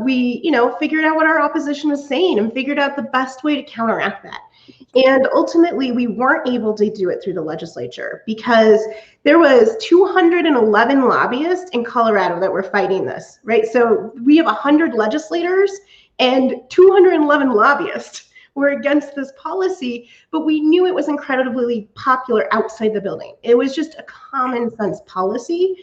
S4: We, figured out what our opposition was saying and figured out the best way to counteract that. And ultimately, we weren't able to do it through the legislature because there was 211 lobbyists in Colorado that were fighting this, right? So we have 100 legislators and 211 lobbyists were against this policy, but we knew it was incredibly popular outside the building. It was just a common sense policy.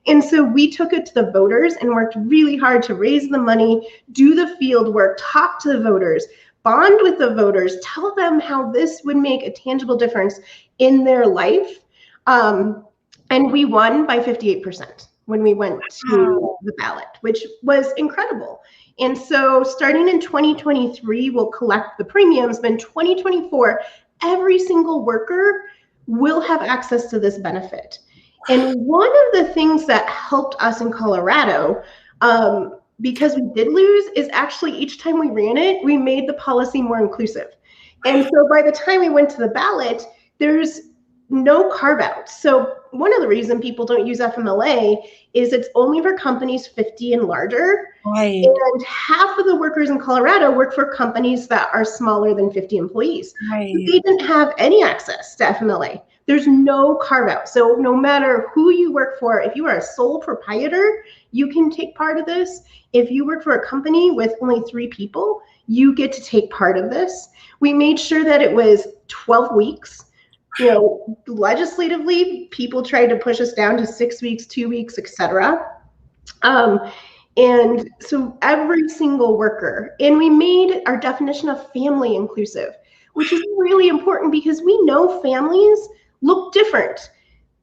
S4: And so we took it to the voters and worked really hard to raise the money, do the field work, talk to the voters, bond with the voters, tell them how this would make a tangible difference in their life. And we won by 58% when we went to the ballot, which was incredible. And so starting in 2023, we'll collect the premiums, but in 2024, every single worker will have access to this benefit. And one of the things that helped us in Colorado, because we did lose, is actually each time we ran it, we made the policy more inclusive. And so by the time we went to the ballot, there's no carve out. So one of the reasons people don't use FMLA is it's only for companies 50 and larger.
S1: Right.
S4: And half of the workers in Colorado work for companies that are smaller than 50 employees.
S1: Right.
S4: So they didn't have any access to FMLA. There's no carve out. So no matter who you work for, if you are a sole proprietor, you can take part of this. If you work for a company with only 3 people, you get to take part of this. We made sure that it was 12 weeks. Legislatively, people tried to push us down to 6 weeks, 2 weeks, etc. And so every single worker, and we made our definition of family inclusive, which is really important because we know families look different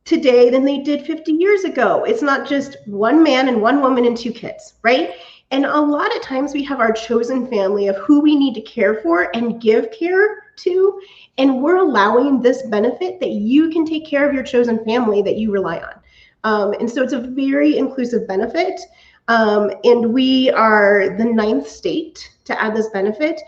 S4: today than they did 50 years ago. It's not just one man and one woman and 2 kids, right? And a lot of times we have our chosen family of who we need to care for and give care to, and we're allowing this benefit that you can take care of your chosen family that you rely on. And so it's a very inclusive benefit. And we are the 9th state to add this benefit.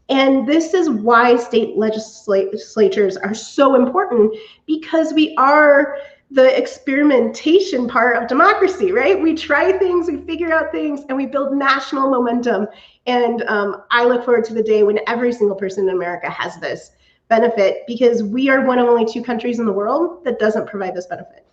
S4: And this is why state legislatures are so important, because we are the experimentation part of democracy, right? We try things, we figure out things, and we build national momentum. And I look forward to the day when every single person in America has this benefit, because we are one of only 2 countries in the world that doesn't provide this benefit.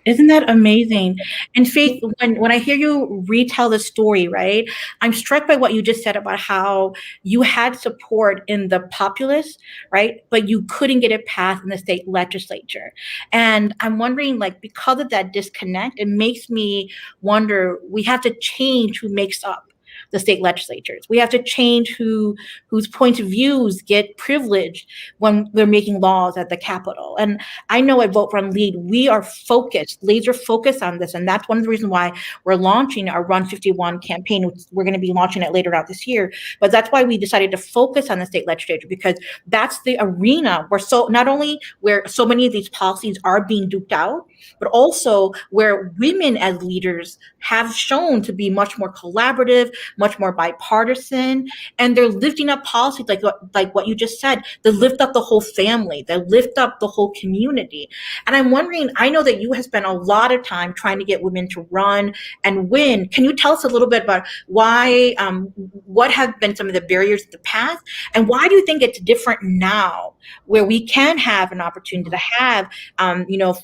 S1: Isn't that amazing? And Faith, when I hear you retell the story, right, I'm struck by what you just said about how you had support in the populace, right, but you couldn't get it passed in the state legislature. And I'm wondering, like, because of that disconnect, it makes me wonder, we have to change who makes up the state legislatures. We have to change whose points of views get privileged when they're making laws at the Capitol. And I know at Vote Run Lead, we are focused, laser focused on this. And that's one of the reasons why we're launching our Run 51 campaign, which we're going to be launching it later out this year. But that's why we decided to focus on the state legislature, because that's the arena where not only where so many of these policies are being duked out, but also where women as leaders have shown to be much more collaborative, much more bipartisan, and they're lifting up policies like what you just said. They lift up the whole family, they lift up the whole community. And I'm wondering, I know that you have spent a lot of time trying to get women to run and win. Can you tell us a little bit about why, what have been some of the barriers in the past, and why do you think it's different now, where we can have an opportunity to have,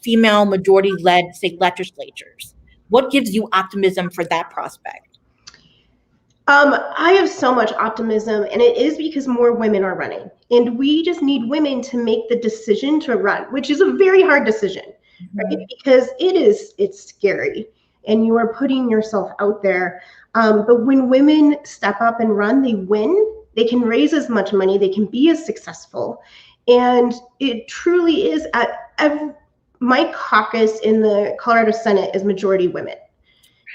S1: female majority-led state legislatures? What gives you optimism for that prospect?
S4: I have so much optimism, and it is because more women are running, and we just need women to make the decision to run, which is a very hard decision, right? Because it's scary, and you are putting yourself out there. But when women step up and run, they win. They can raise as much money. They can be as successful, and it truly is my caucus in the Colorado Senate is majority women.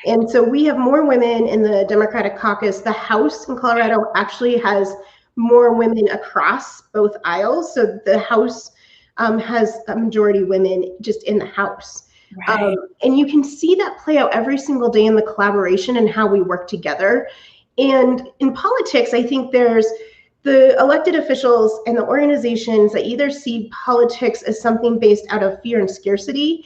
S4: And so we have more women in the Democratic caucus. The House in Colorado actually has more women across both aisles. So the House has a majority women just in the House. Right. And you can see that play out every single day in the collaboration and how we work together. And in politics, I think there's the elected officials and the organizations that either see politics as something based out of fear and scarcity,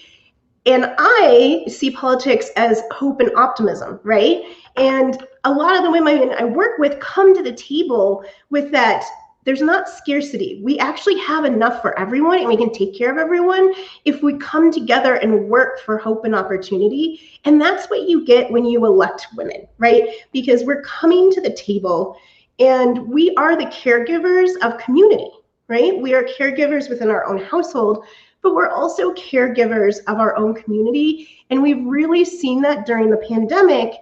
S4: and I see politics as hope and optimism, right? And a lot of the women I work with come to the table with that. There's not scarcity. We actually have enough for everyone, and we can take care of everyone if we come together and work for hope and opportunity. And that's what you get when you elect women, right? Because we're coming to the table, and we are the caregivers of community, right? We are caregivers within our own household, but we're also caregivers of our own community. And we've really seen that during the pandemic,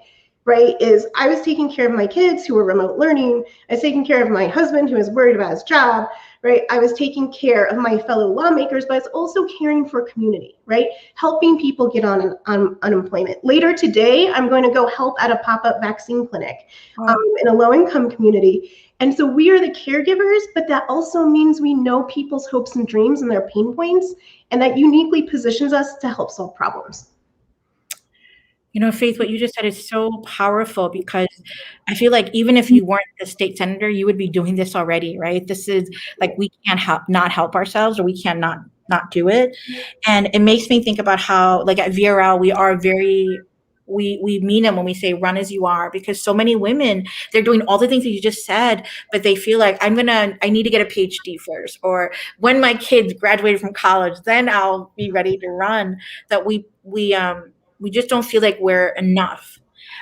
S4: right? Is I was taking care of my kids who were remote learning. I was taking care of my husband who was worried about his job, right? I was taking care of my fellow lawmakers, but I was also caring for community, right? Helping people get on unemployment. Later today, I'm going to go help at a pop-up vaccine clinic in a low-income community. And so we are the caregivers, but that also means we know people's hopes and dreams and their pain points, and that uniquely positions us to help solve problems.
S1: You know, Faith, what you just said is so powerful, because I feel like even if you weren't the state senator, you would be doing this already, right? This is like, we can't not help ourselves, or we can't not do it. And it makes me think about how, like at VRL, we are we mean it when we say run as you are, because so many women, they're doing all the things that you just said, but they feel like I need to get a PhD first, or when my kids graduated from college, then I'll be ready to run. That we just don't feel like we're enough.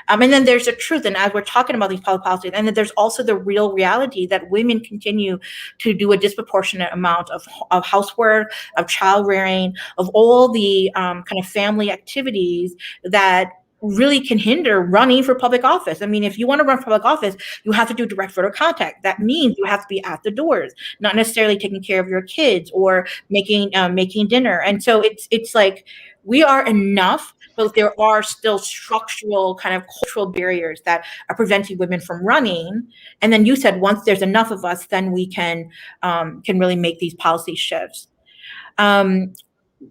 S1: And then there's the truth. And as we're talking about these public policies, and then there's also the real reality that women continue to do a disproportionate amount of housework, of child rearing, of all the kind of family activities that really can hinder running for public office. I mean, if you want to run for public office, you have to do direct voter contact. That means you have to be at the doors, not necessarily taking care of your kids or making dinner. And so it's like, we are enough, but there are still structural kind of cultural barriers that are preventing women from running. And then you said, once there's enough of us, then we can really make these policy shifts.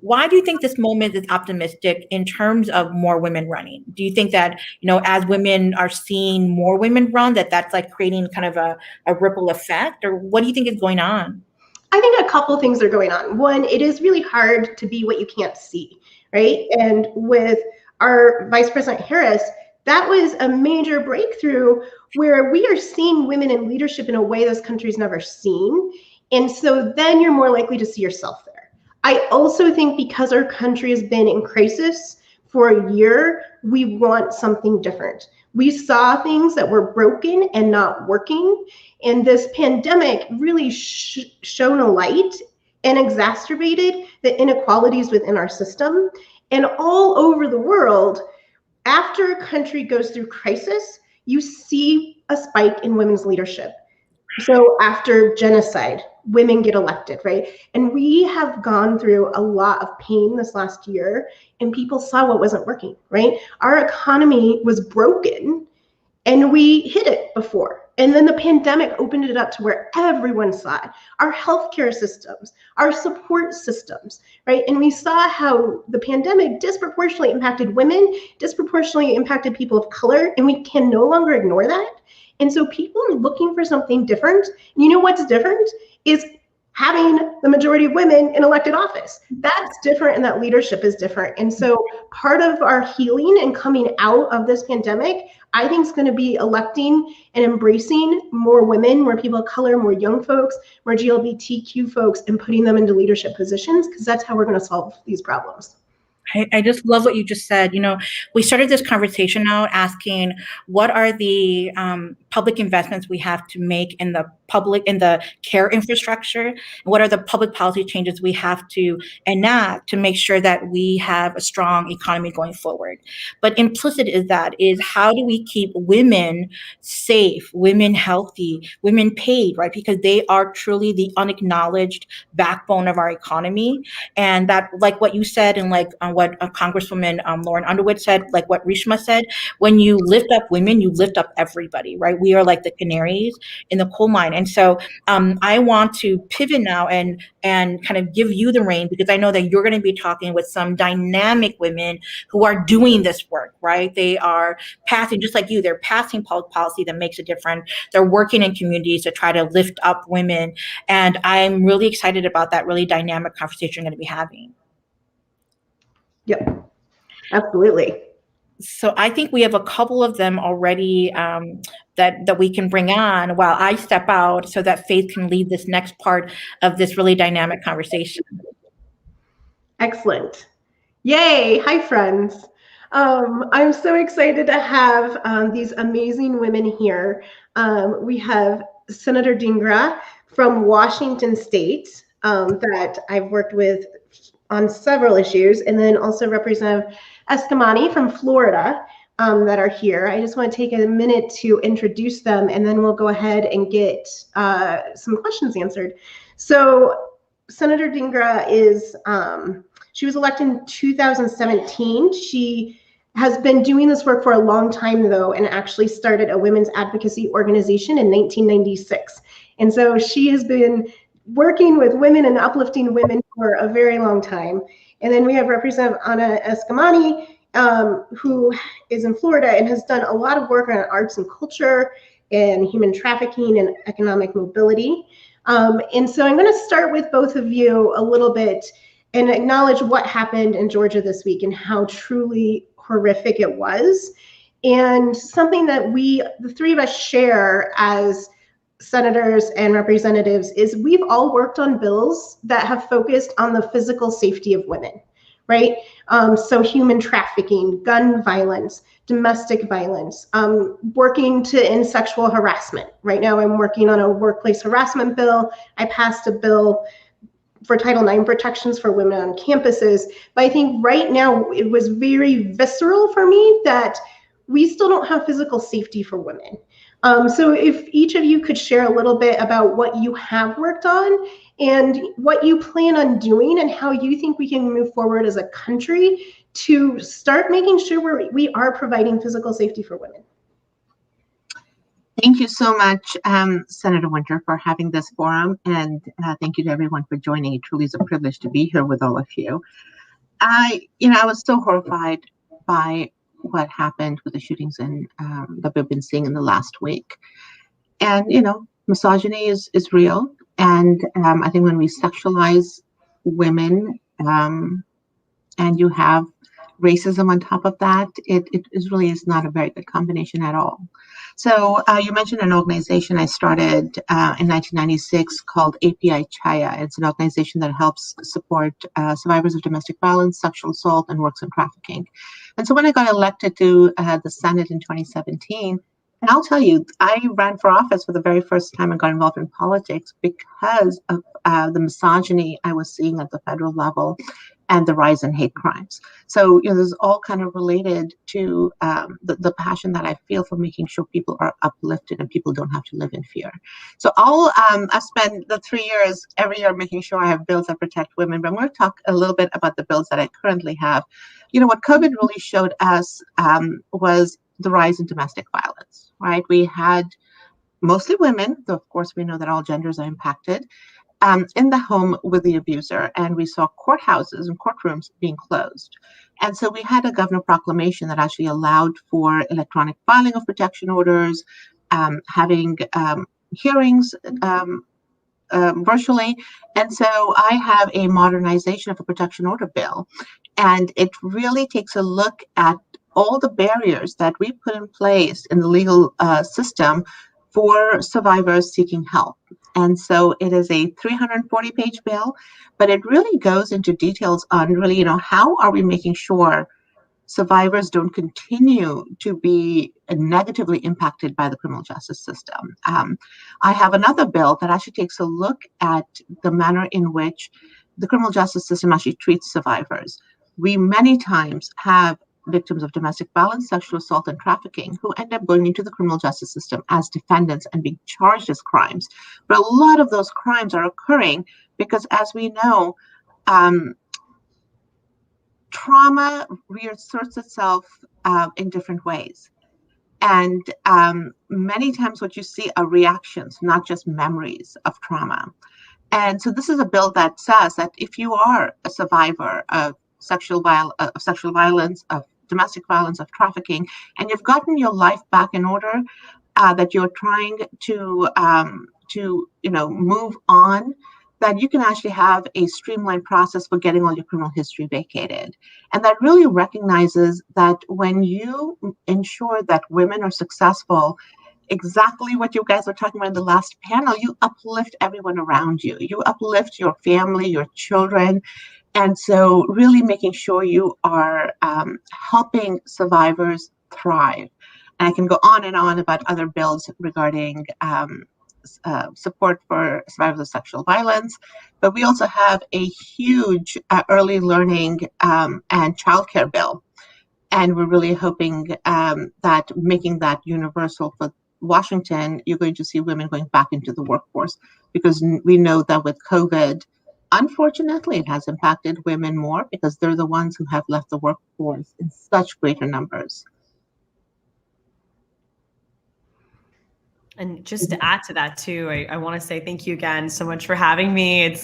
S1: Why do you think this moment is optimistic in terms of more women running? Do you think that, as women are seeing more women run, that's like creating kind of a ripple effect? Or what do you think is going on?
S4: I think a couple things are going on. One, it is really hard to be what you can't see, right? And with our Vice President Harris, that was a major breakthrough where we are seeing women in leadership in a way this country's never seen. And so then you're more likely to see yourself there. I also think because our country has been in crisis for a year, we want something different. We saw things that were broken and not working, and this pandemic really shone a light and exacerbated the inequalities within our system. And all over the world, after a country goes through crisis, you see a spike in women's leadership. So after genocide, women get elected, right? And we have gone through a lot of pain this last year, and people saw what wasn't working, right? Our economy was broken, and we hid it before. And then the pandemic opened it up to where everyone saw it. Our healthcare systems, our support systems, right? And we saw how the pandemic disproportionately impacted women, disproportionately impacted people of color, and we can no longer ignore that. And so people are looking for something different. You know what's different is having the majority of women in elected office. That's different, and that leadership is different. And so part of our healing and coming out of this pandemic, I think, is going to be electing and embracing more women, more people of color, more young folks, more GLBTQ folks, and putting them into leadership positions, because that's how we're going to solve these problems.
S1: I just love what you just said. You know, we started this conversation out asking what are the public investments we have to make in the care infrastructure, and what are the public policy changes we have to enact to make sure that we have a strong economy going forward. But implicit is how do we keep women safe, women healthy, women paid, right? Because they are truly the unacknowledged backbone of our economy. And that, like what you said, and like what Congresswoman Lauren Underwood said, like what Rishma said, when you lift up women, you lift up everybody, right? We are like the canaries in the coal mine. And so I want to pivot now and kind of give you the reign, because I know that you're going to be talking with some dynamic women who are doing this work, right? They are passing, just like you, they're passing public policy that makes a difference. They're working in communities to try to lift up women. And I'm really excited about that really dynamic conversation we're going to be having.
S4: Yep, absolutely.
S1: So I think we have a couple of them already that we can bring on while I step out, so that Faith can lead this next part of this really dynamic conversation.
S4: Excellent. Yay. Hi, friends. I'm so excited to have these amazing women here. We have Senator Dingra from Washington State that I've worked with on several issues, and then also Representative Escamani from Florida that are here. I just want to take a minute to introduce them, and then we'll go ahead and get some questions answered. So Senator Dingra is, she was elected in 2017. She has been doing this work for a long time, though, and actually started a women's advocacy organization in 1996. And so she has been working with women and uplifting women for a very long time. And then we have Representative Anna Escamani, who is in Florida and has done a lot of work on arts and culture and human trafficking and economic mobility. And so I'm going to start with both of you a little bit and acknowledge what happened in Georgia this week and how truly horrific it was. And something that the three of us, share as senators and representatives is we've all worked on bills that have focused on the physical safety of women, right? So human trafficking, gun violence, domestic violence, working to end sexual harassment. Right now I'm working on a workplace harassment bill. I passed a bill for Title IX protections for women on campuses. But I think right now it was very visceral for me that we still don't have physical safety for women. So if each of you could share a little bit about what you have worked on and what you plan on doing and how you think we can move forward as a country to start making sure we are providing physical safety for women.
S5: Thank you so much, Senator Winter, for having this forum, and thank you to everyone for joining. It truly is a privilege to be here with all of you. I was so horrified by what happened with the shootings that we've been seeing in the last week. And, misogyny is real. And I think when we sexualize women and you have racism on top of that, it really is not a very good combination at all. So you mentioned an organization I started in 1996 called API Chaya. It's an organization that helps support survivors of domestic violence, sexual assault, and works in trafficking. And so when I got elected to the Senate in 2017, and I'll tell you, I ran for office for the very first time and got involved in politics because of the misogyny I was seeing at the federal level and the rise in hate crimes. So, this is all kind of related to the passion that I feel for making sure people are uplifted and people don't have to live in fear. So I've spent the 3 years every year making sure I have bills that protect women, but I'm going to talk a little bit about the bills that I currently have. What COVID really showed us was the rise in domestic violence, right? We had mostly women, though of course we know that all genders are impacted, in the home with the abuser, and we saw courthouses and courtrooms being closed. And so we had a governor proclamation that actually allowed for electronic filing of protection orders, having hearings virtually. And so I have a modernization of a protection order bill, and it really takes a look at all the barriers that we put in place in the legal system for survivors seeking help. And so it is a 340-page bill, but it really goes into details on really, how are we making sure survivors don't continue to be negatively impacted by the criminal justice system. I have another bill that actually takes a look at the manner in which the criminal justice system actually treats survivors. We many times have victims of domestic violence, sexual assault, and trafficking who end up going into the criminal justice system as defendants and being charged as crimes. But a lot of those crimes are occurring because, as we know, trauma reasserts itself in different ways. And many times what you see are reactions, not just memories of trauma. And so this is a bill that says that if you are a survivor of sexual violence, of domestic violence, of trafficking, and you've gotten your life back in order, that you're trying to move on, that you can actually have a streamlined process for getting all your criminal history vacated. And that really recognizes that when you ensure that women are successful, exactly what you guys were talking about in the last panel, you uplift everyone around you. You uplift your family, your children. And so really making sure you are helping survivors thrive. And I can go on and on about other bills regarding support for survivors of sexual violence, but we also have a huge early learning and childcare bill. And we're really hoping that making that universal for Washington, you're going to see women going back into the workforce, because we know that with COVID, unfortunately, it has impacted women more because they're the ones who have left the workforce in such greater numbers.
S6: And just to add to that too, I want to say thank you again so much for having me.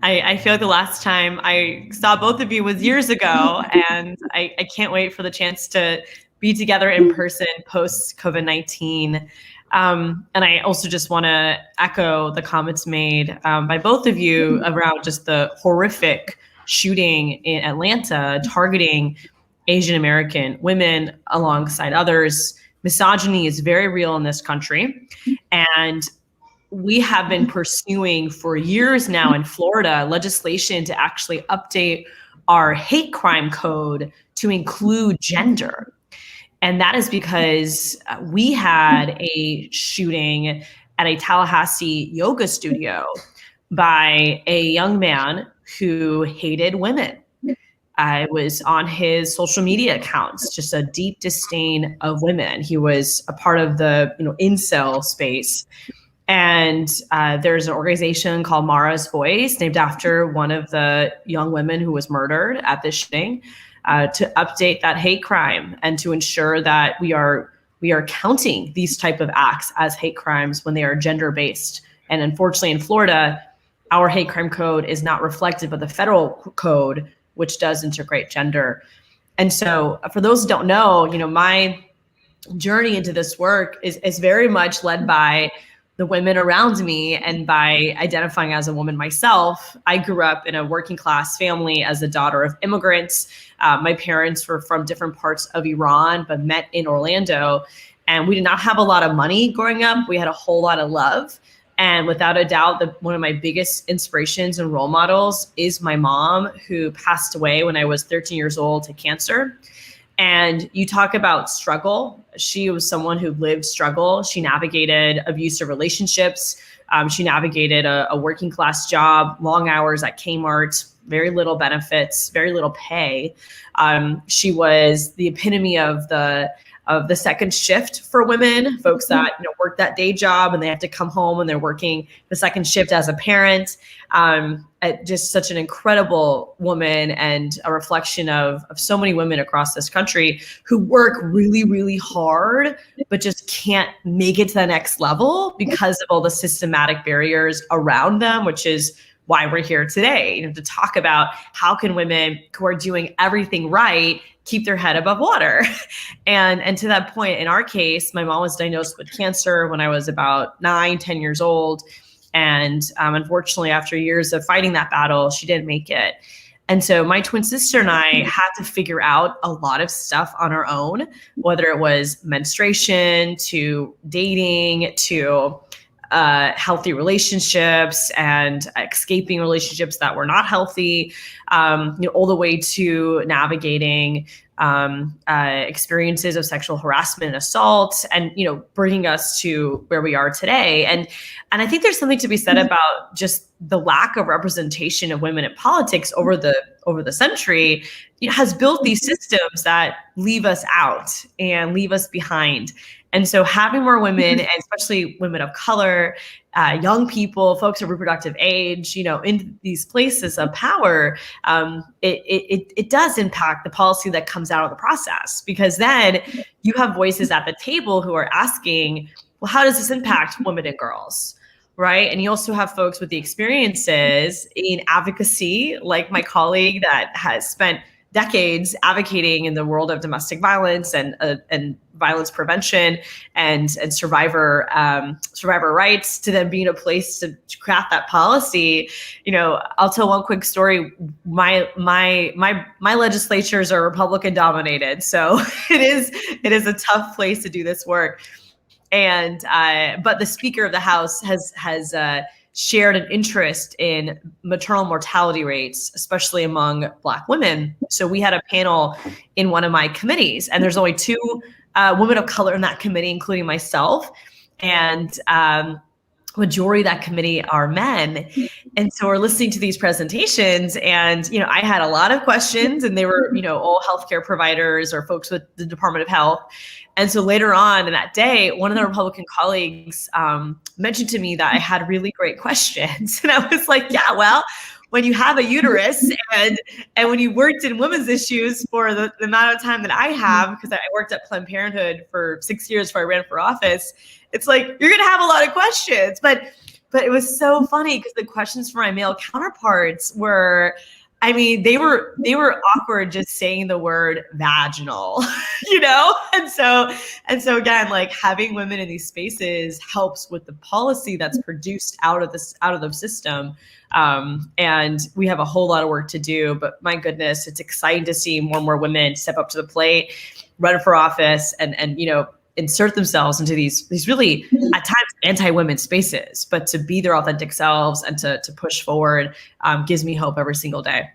S6: I feel like the last time I saw both of you was years ago, and I can't wait for the chance to be together in person post COVID-19. And I also just want to echo the comments made by both of you around just the horrific shooting in Atlanta targeting Asian American women alongside others. Misogyny is very real in this country, and we have been pursuing for years now in Florida legislation to actually update our hate crime code to include gender. And that is because we had a shooting at a Tallahassee yoga studio by a young man who hated women. It was on his social media accounts, just a deep disdain of women. He was a part of the incel space. And there's an organization called Mara's Voice, named after one of the young women who was murdered at this shooting, to update that hate crime and to ensure that we are counting these type of acts as hate crimes when they are gender-based. And unfortunately in Florida, our hate crime code is not reflective of the federal code, which does integrate gender. And so for those who don't know, my journey into this work is very much led by the women around me. And by identifying as a woman myself, I grew up in a working class family as the daughter of immigrants. My parents were from different parts of Iran, but met in Orlando. And we did not have a lot of money growing up. We had a whole lot of love. And without a doubt, one of my biggest inspirations and role models is my mom, who passed away when I was 13 years old to cancer. And you talk about struggle. She was someone who lived struggle. She navigated abusive relationships. She navigated a working class job, long hours at Kmart, very little benefits, very little pay. She was the epitome of the second shift for women, folks that work that day job and they have to come home and they're working the second shift as a parent. Just such an incredible woman and a reflection of so many women across this country who work really, really hard, but just can't make it to the next level because of all the systematic barriers around them, which is why we're here today, to talk about how can women who are doing everything right keep their head above water. And to that point, in our case, my mom was diagnosed with cancer when I was about 9-10 years old. And unfortunately, after years of fighting that battle, she didn't make it. And so my twin sister and I had to figure out a lot of stuff on our own, whether it was menstruation to dating to healthy relationships and escaping relationships that were not healthy, all the way to navigating experiences of sexual harassment and assault, and bringing us to where we are today. And I think there's something to be said about just the lack of representation of women in politics over the century. Has built these systems that leave us out and leave us behind. And so having more women, and especially women of color, young people, folks of reproductive age, in these places of power, it does impact the policy that comes out of the process, because then you have voices at the table who are asking, well, how does this impact women and girls? Right. And you also have folks with the experiences in advocacy, like my colleague that has spent decades advocating in the world of domestic violence and violence prevention and survivor rights, to then be in a place to craft that policy. I'll tell one quick story. My legislatures are Republican dominated, so it is a tough place to do this work. And but the Speaker of the House has shared an interest in maternal mortality rates, especially among Black women. So we had a panel in one of my committees, and there's only 2 women of color in that committee, including myself. And majority of that committee are men. And so we're listening to these presentations, and, I had a lot of questions, and they were, all healthcare providers or folks with the Department of Health. And so later on in that day, one of the Republican colleagues mentioned to me that I had really great questions. And I was like, yeah, well, when you have a uterus and when you worked in women's issues for the amount of time that I have, because I worked at Planned Parenthood for 6 years before I ran for office, it's like, you're going to have a lot of questions. But it was so funny because the questions from my male counterparts were, they were awkward just saying the word vaginal, And so again, like, having women in these spaces helps with the policy that's produced out of the system. And we have a whole lot of work to do, but my goodness, it's exciting to see more and more women step up to the plate, run for office, and insert themselves into these really at times anti-women spaces, but to be their authentic selves and to push forward gives me hope every single day.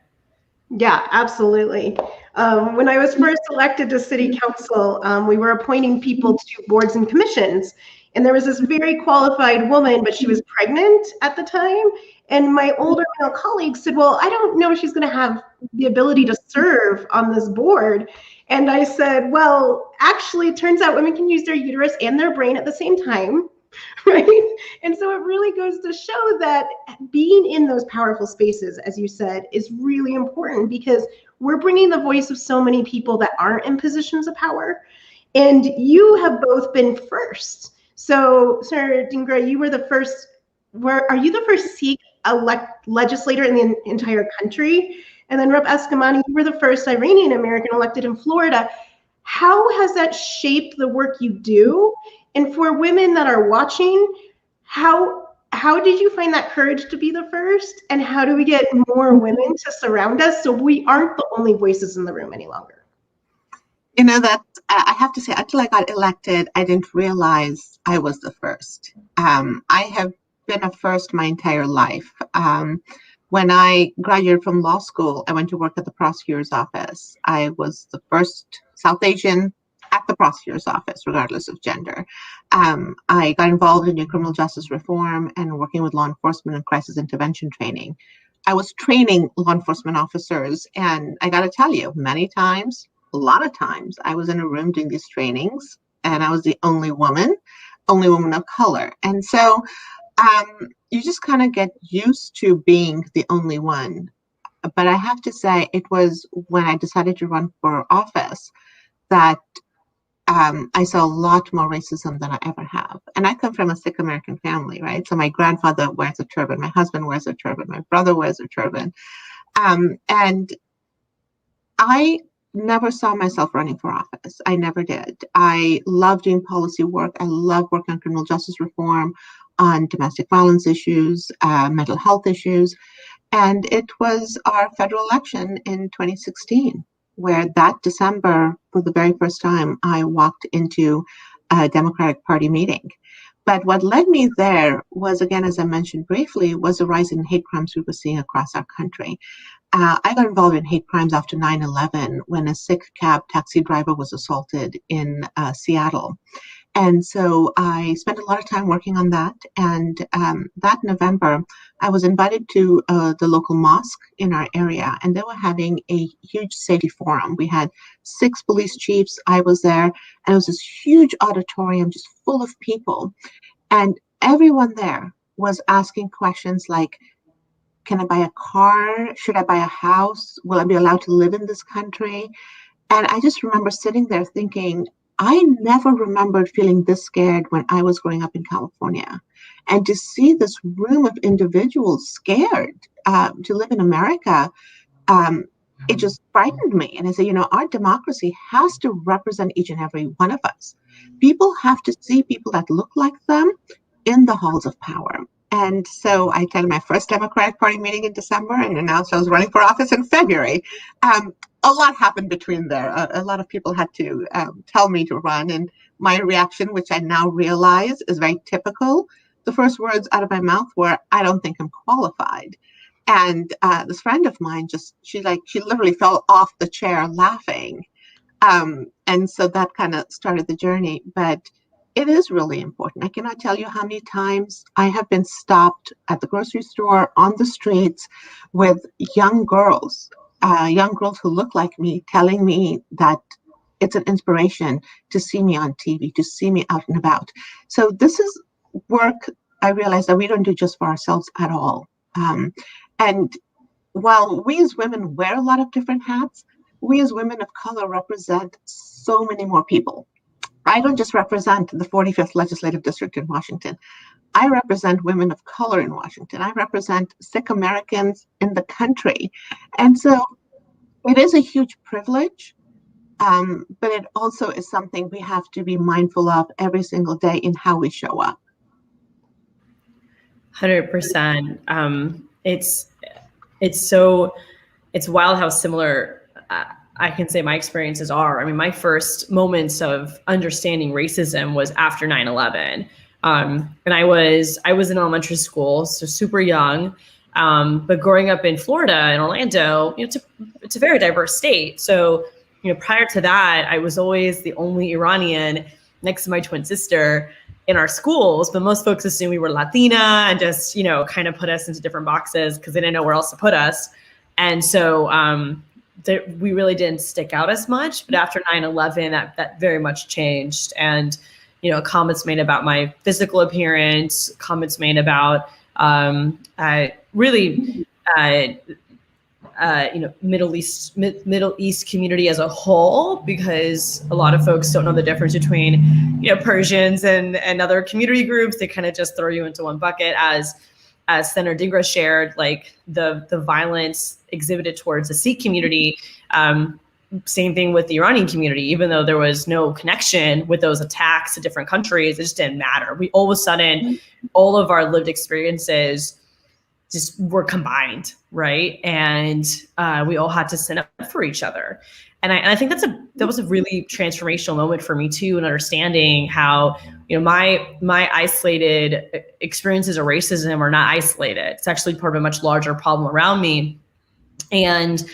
S4: Yeah, absolutely. When I was first elected to city council, we were appointing people to boards and commissions. And there was this very qualified woman, but she was pregnant at the time. And my older male colleagues said, well, I don't know if she's going to have the ability to serve on this board. And I said, well, actually, it turns out women can use their uterus and their brain at the same time, right? And so it really goes to show that being in those powerful spaces, as you said, is really important, because we're bringing the voice of so many people that aren't in positions of power. And you have both been first. So, Senator Dingra, you were the first. Are you the first Sikh legislator in the entire country? And then Rep. Eskamani, you were the first Iranian American elected in Florida. How has that shaped the work you do? And for women that are watching, how did you find that courage to be the first? And how do we get more women to surround us so we aren't the only voices in the room any longer?
S5: You know, that I have to say, until I got elected, I didn't realize I was the first. I have been a first my entire life. When I graduated from law school, I went to work at the prosecutor's office. I was the first South Asian at the prosecutor's office, regardless of gender. I got involved in criminal justice reform and working with law enforcement and crisis intervention training. I was training law enforcement officers, and I got to tell you, many times, a lot of times, I was in a room doing these trainings, and I was the only woman of color. And so you just kind of get used to being the only one. But I have to say, it was when I decided to run for office that I saw a lot more racism than I ever have. And I come from a Sikh American family, right? So my grandfather wears a turban, my husband wears a turban, my brother wears a turban. And I never saw myself running for office. I never did. I love doing policy work. I love working on criminal justice reform, on domestic violence issues, mental health issues. And it was our federal election in 2016, where that December, for the very first time, I walked into a Democratic Party meeting. But what led me there was, again, as I mentioned briefly, was the rise in hate crimes we were seeing across our country. I got involved in hate crimes after 9/11 when a Sikh cab taxi driver was assaulted in Seattle. And so I spent a lot of time working on that. And that November, I was invited to the local mosque in our area, and they were having a huge safety forum. We had 6 police chiefs. I was there, and it was this huge auditorium just full of people. And everyone there was asking questions like, can I buy a car? Should I buy a house? Will I be allowed to live in this country? And I just remember sitting there thinking, I never remembered feeling this scared when I was growing up in California. And to see this room of individuals scared to live in America, it just frightened me. And I said, our democracy has to represent each and every one of us. People have to see people that look like them in the halls of power. And so I attended my first Democratic Party meeting in December and announced I was running for office in February. A lot happened between there. A lot of people had to tell me to run. And my reaction, which I now realize is very typical, the first words out of my mouth were, I don't think I'm qualified. And this friend of mine, she literally fell off the chair laughing. And so that kind of started the journey. But it is really important. I cannot tell you how many times I have been stopped at the grocery store, on the streets, with young girls who look like me, telling me that it's an inspiration to see me on TV, to see me out and about. So this is work I realize that we don't do just for ourselves at all. And while we as women wear a lot of different hats, we as women of color represent so many more people. I don't just represent the 45th Legislative District in Washington. I represent women of color in Washington. I represent Sikh Americans in the country. And so it is a huge privilege, but it also is something we have to be mindful of every single day in how we show up.
S6: 100%. It's wild how similar I can say my experiences are. I mean, my first moments of understanding racism was after 9/11. And I was in elementary school, so super young. But growing up in Florida, in Orlando, it's a very diverse state. So, prior to that, I was always the only Iranian next to my twin sister in our schools, but most folks assumed we were Latina and just, kind of put us into different boxes because they didn't know where else to put us. And so we really didn't stick out as much. But after 9/11, that very much changed. And, comments made about my physical appearance, comments made about Middle East community as a whole, because a lot of folks don't know the difference between, Persians and other community groups. They kind of just throw you into one bucket. As Senator Dingra shared, like the violence exhibited towards the Sikh community, same thing with the Iranian community, even though there was no connection with those attacks to different countries, it just didn't matter. We all of a sudden, all of our lived experiences just were combined, right? And we all had to stand up for each other. And I think that was a really transformational moment for me too, in understanding how, my isolated experiences of racism are not isolated. It's actually part of a much larger problem around me. And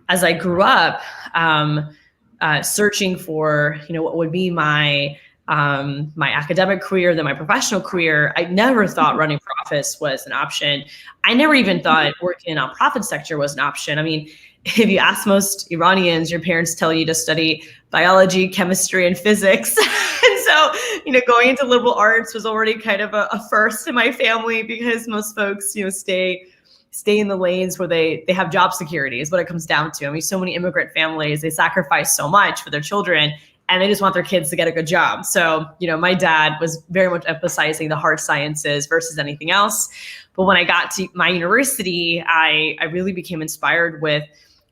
S6: as I grew up, searching for, what would be my academic career, then my professional career, I never thought running for office was an option. I never even thought working in the nonprofit sector was an option. I mean, if you ask most Iranians, your parents tell you to study biology, chemistry, and physics. And so, going into liberal arts was already kind of a first in my family, because most folks, stay in the lanes where they have job security is what it comes down to. I mean, so many immigrant families, they sacrifice so much for their children, and they just want their kids to get a good job. So, my dad was very much emphasizing the hard sciences versus anything else. But when I got to my university, I really became inspired with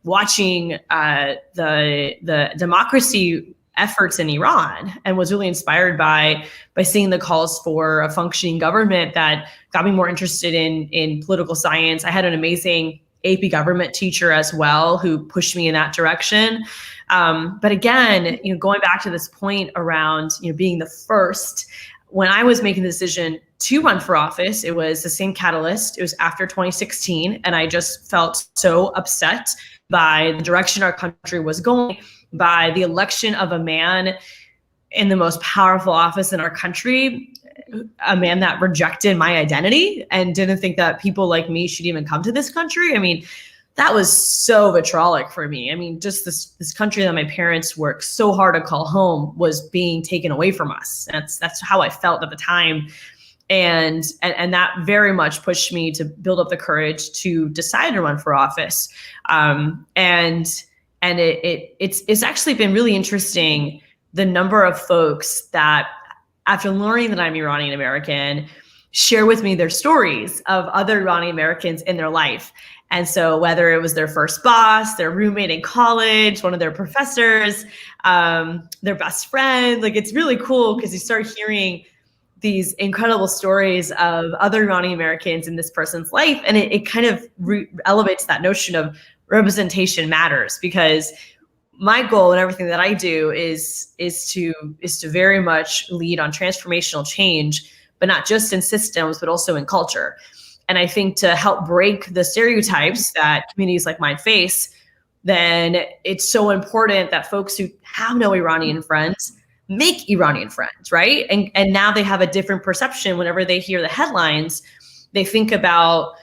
S6: watching the democracy efforts in Iran, and was really inspired by seeing the calls for a functioning government that got me more interested in political science. I had an amazing AP government teacher as well who pushed me in that direction. But again, going back to this point around, being the first, when I was making the decision to run for office, it was the same catalyst. It was after 2016. And I just felt so upset by the direction our country was going, by the election of a man in the most powerful office in our country, a man that rejected my identity and didn't think that people like me should even come to this country. I mean, that was so vitriolic for me. I mean, just this country that my parents worked so hard to call home was being taken away from us. That's how I felt at the time. And that very much pushed me to build up the courage to decide to run for office. And it's actually been really interesting, the number of folks that, after learning that I'm Iranian American, share with me their stories of other Iranian Americans in their life. And so whether it was their first boss, their roommate in college, one of their professors, their best friend, like, it's really cool because you start hearing these incredible stories of other Iranian Americans in this person's life. And it kind of elevates that notion of representation matters, because my goal and everything that I do is to very much lead on transformational change, but not just in systems, but also in culture. And I think to help break the stereotypes that communities like mine face, then it's so important that folks who have no Iranian friends make Iranian friends, right? And now they have a different perception. Whenever they hear the headlines, they think about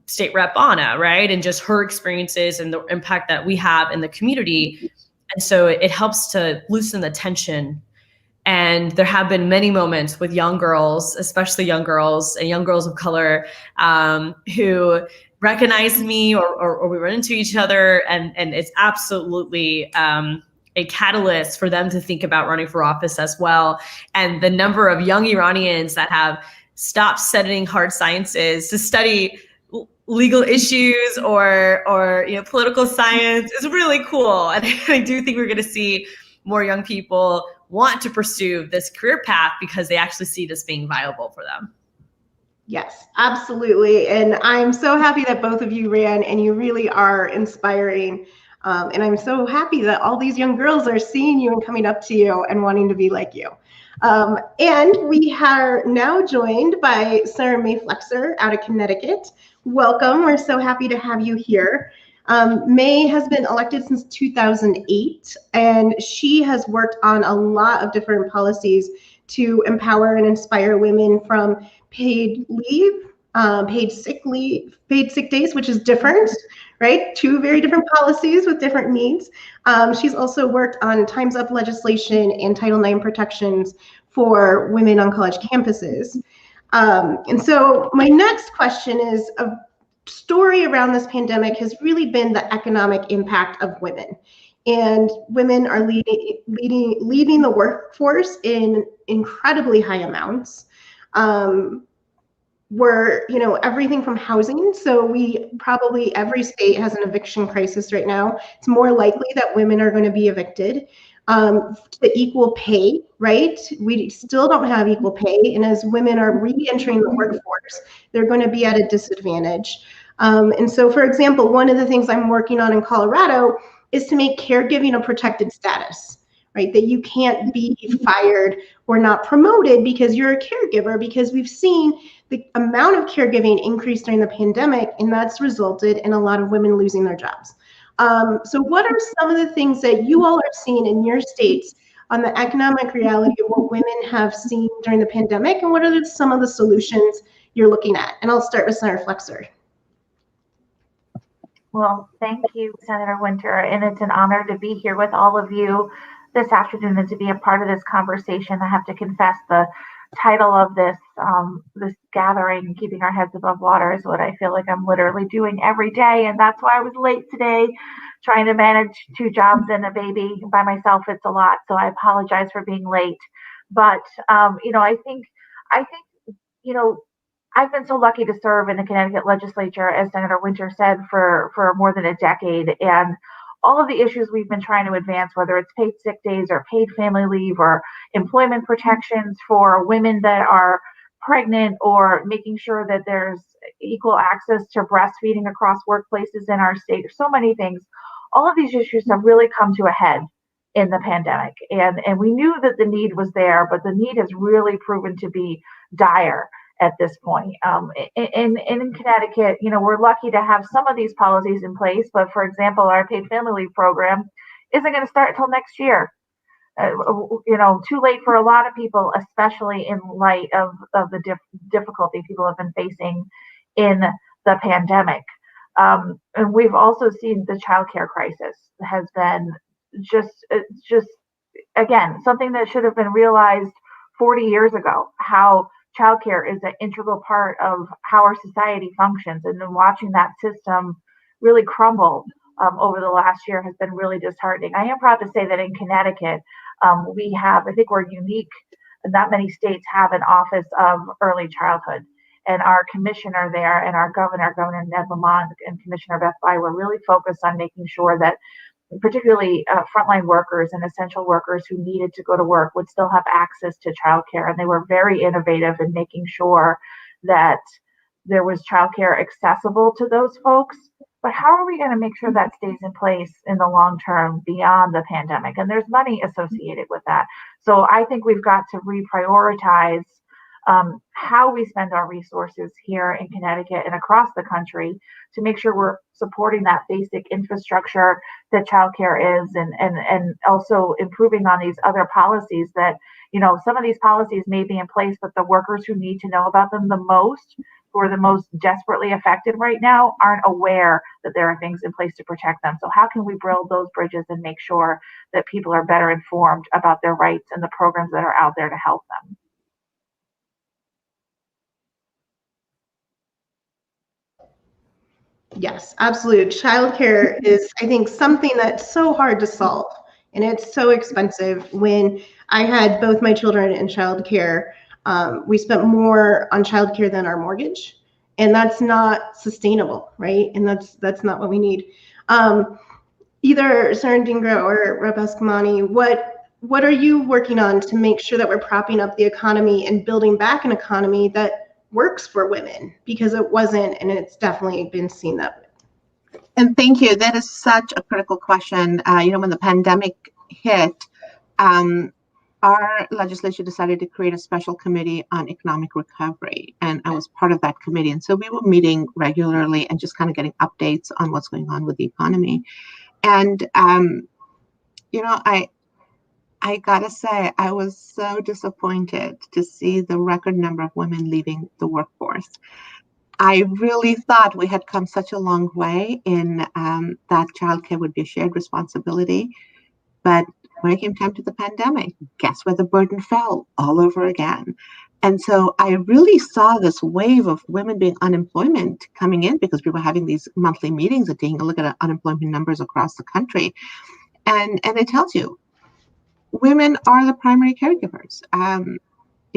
S6: State Rep Anna, right? And just her experiences and the impact that we have in the community. And so it helps to loosen the tension. And there have been many moments with young girls, especially young girls and young girls of color, who recognize me or we run into each other. And it's absolutely a catalyst for them to think about running for office as well. And the number of young Iranians that have stopped studying hard sciences to study legal issues or political science is really cool. And I do think we're going to see more young people want to pursue this career path because they actually see this being viable for them.
S4: Yes, absolutely. And I'm so happy that both of you ran, and you really are inspiring. And I'm so happy that all these young girls are seeing you and coming up to you and wanting to be like you. And we are now joined by Sarah Mae Flexer out of Connecticut. Welcome. We're so happy to have you here. Mae has been elected since 2008, and she has worked on a lot of different policies to empower and inspire women, from paid leave, paid sick days, which is different, right? Two very different policies with different needs. She's also worked on Time's Up legislation and Title IX protections for women on college campuses. And so my next question is, a story around this pandemic has really been the economic impact of women. And women are leaving the workforce in incredibly high amounts. were, everything from housing. So we probably, every state has an eviction crisis right now. It's more likely that women are going to be evicted. To equal pay, right? We still don't have equal pay. And as women are re-entering the workforce, they're going to be at a disadvantage. And so, for example, one of the things I'm working on in Colorado is to make caregiving a protected status, right? That you can't be fired or not promoted because you're a caregiver, because we've seen the amount of caregiving increase during the pandemic, and that's resulted in a lot of women losing their jobs. So what are some of the things that you all are seeing in your states on the economic reality of what women have seen during the pandemic, and what are some of the solutions you're looking at? And I'll start with Senator Flexer.
S7: Well, thank you, Senator Winter, and it's an honor to be here with all of you this afternoon and to be a part of this conversation. I have to confess, the title of this gathering, Keeping Our Heads Above Water, is what I feel like I'm literally doing every day, and that's why I was late today, trying to manage 2 jobs and a baby by myself. It's a lot, so I apologize for being late. But I think I've been so lucky to serve in the Connecticut legislature, as Senator Winter said, for more than a decade. And all of the issues we've been trying to advance, whether it's paid sick days or paid family leave or employment protections for women that are pregnant, or making sure that there's equal access to breastfeeding across workplaces in our state, so many things. All of these issues have really come to a head in the pandemic. And we knew that the need was there, but the need has really proven to be dire at this point. In Connecticut, we're lucky to have some of these policies in place, but for example, our paid family leave program isn't going to start until next year. Too late for a lot of people, especially in light of the difficulty people have been facing in the pandemic. And we've also seen the childcare crisis has been just again, something that should have been realized 40 years ago, how childcare is an integral part of how our society functions. And then watching that system really crumble over the last year has been really disheartening. I am proud to say that in Connecticut, we have, I think we're unique, not many states have an office of early childhood. And our commissioner there and our Governor Ned Lamont, and Commissioner Beth Bai were really focused on making sure that particularly frontline workers and essential workers who needed to go to work would still have access to childcare. And they were very innovative in making sure that there was childcare accessible to those folks. But how are we going to make sure that stays in place in the long term beyond the pandemic? And there's money associated with that. So I think we've got to reprioritize how we spend our resources here in Connecticut and across the country to make sure we're supporting that basic infrastructure that childcare is, and also improving on these other policies that, some of these policies may be in place, but the workers who need to know about them the most, who are the most desperately affected right now, aren't aware that there are things in place to protect them. So how can we build those bridges and make sure that people are better informed about their rights and the programs that are out there to help them?
S4: Yes, absolutely. Childcare is, I think, something that's so hard to solve, and it's so expensive. When I had both my children in childcare, we spent more on childcare than our mortgage, and that's not sustainable, right? And that's not what we need. Either Senator Dingra or Rep. Eskamani, what are you working on to make sure that we're propping up the economy and building back an economy that works for women, because it wasn't, and it's definitely been seen that way?
S5: And thank you. That is such a critical question. When the pandemic hit, our legislature decided to create a special committee on economic recovery, and I was part of that committee. And so we were meeting regularly and just kind of getting updates on what's going on with the economy. And I gotta say, I was so disappointed to see the record number of women leaving the workforce. I really thought we had come such a long way in that childcare would be a shared responsibility. But when it came time to the pandemic, guess where the burden fell? All over again. And so I really saw this wave of women being unemployment coming in, because we were having these monthly meetings and taking a look at unemployment numbers across the country. And it tells you, women are the primary caregivers.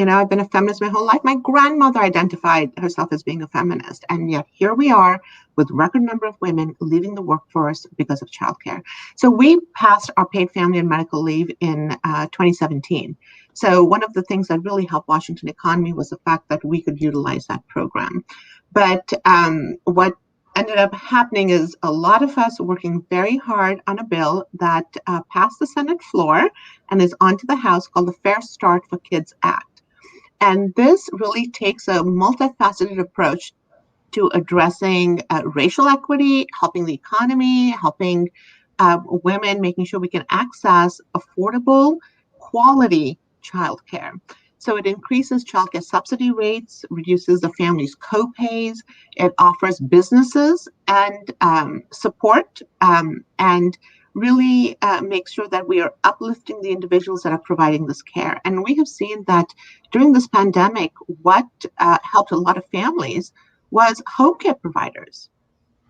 S5: I've been a feminist my whole life. My grandmother identified herself as being a feminist. And yet here we are with record number of women leaving the workforce because of childcare. So we passed our paid family and medical leave in 2017. So one of the things that really helped Washington economy was the fact that we could utilize that program. But what ended up happening is a lot of us working very hard on a bill that passed the Senate floor and is onto the House called the Fair Start for Kids Act. And this really takes a multifaceted approach to addressing racial equity, helping the economy, helping women, making sure we can access affordable, quality childcare. So it increases childcare subsidy rates, reduces the family's co-pays, it offers businesses and support, and really make sure that we are uplifting the individuals that are providing this care. And we have seen that during this pandemic, what helped a lot of families was home care providers,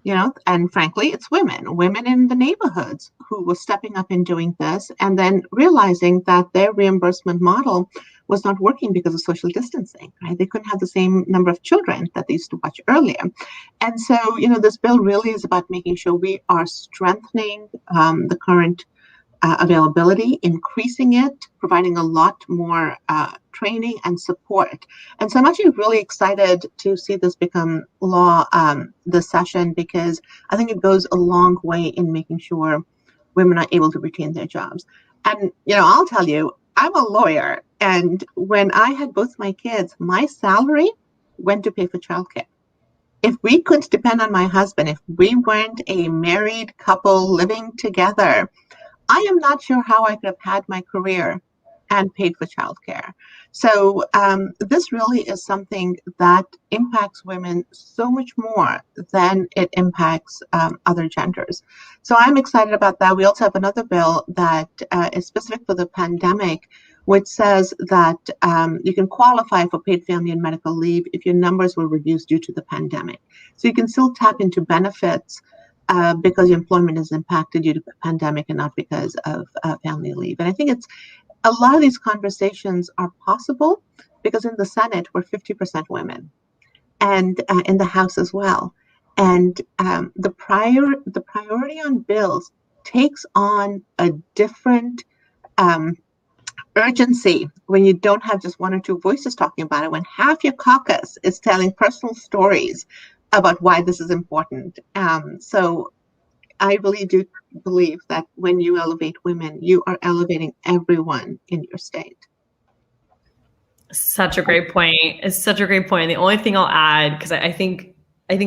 S5: and frankly, it's women in the neighborhoods who were stepping up and doing this, and then realizing that their reimbursement model was not working because of social distancing, right? They couldn't have the same number of children that they used to watch earlier. And so, this bill really is about making sure we are strengthening the current availability, increasing it, providing a lot more training and support. And so I'm actually really excited to see this become law this session, because I think it goes a long way in making sure women are able to retain their jobs. And, I'll tell you, I'm a lawyer. And when I had both my kids, my salary went to pay for childcare. If we couldn't depend on my husband, if we weren't a married couple living together, I am not sure how I could have had my career and paid for childcare. So this really is something that impacts women so much more than it impacts other genders. So I'm excited about that. We also have another bill that is specific for the pandemic, which says that you can qualify for paid family and medical leave if your numbers were reduced due to the pandemic. So you can still tap into benefits because your employment is impacted due to the pandemic and not because of family leave. And I think a lot of these conversations are possible because in the Senate, we're 50% women, and in the House as well. And the priority on bills takes on a different urgency when you don't have just one or two voices talking about it, when half your caucus is telling personal stories about why this is important. So I really do believe that when you elevate women, you are elevating everyone in your state.
S6: Such a great point. It's such a great point. The only thing I'll add, because I think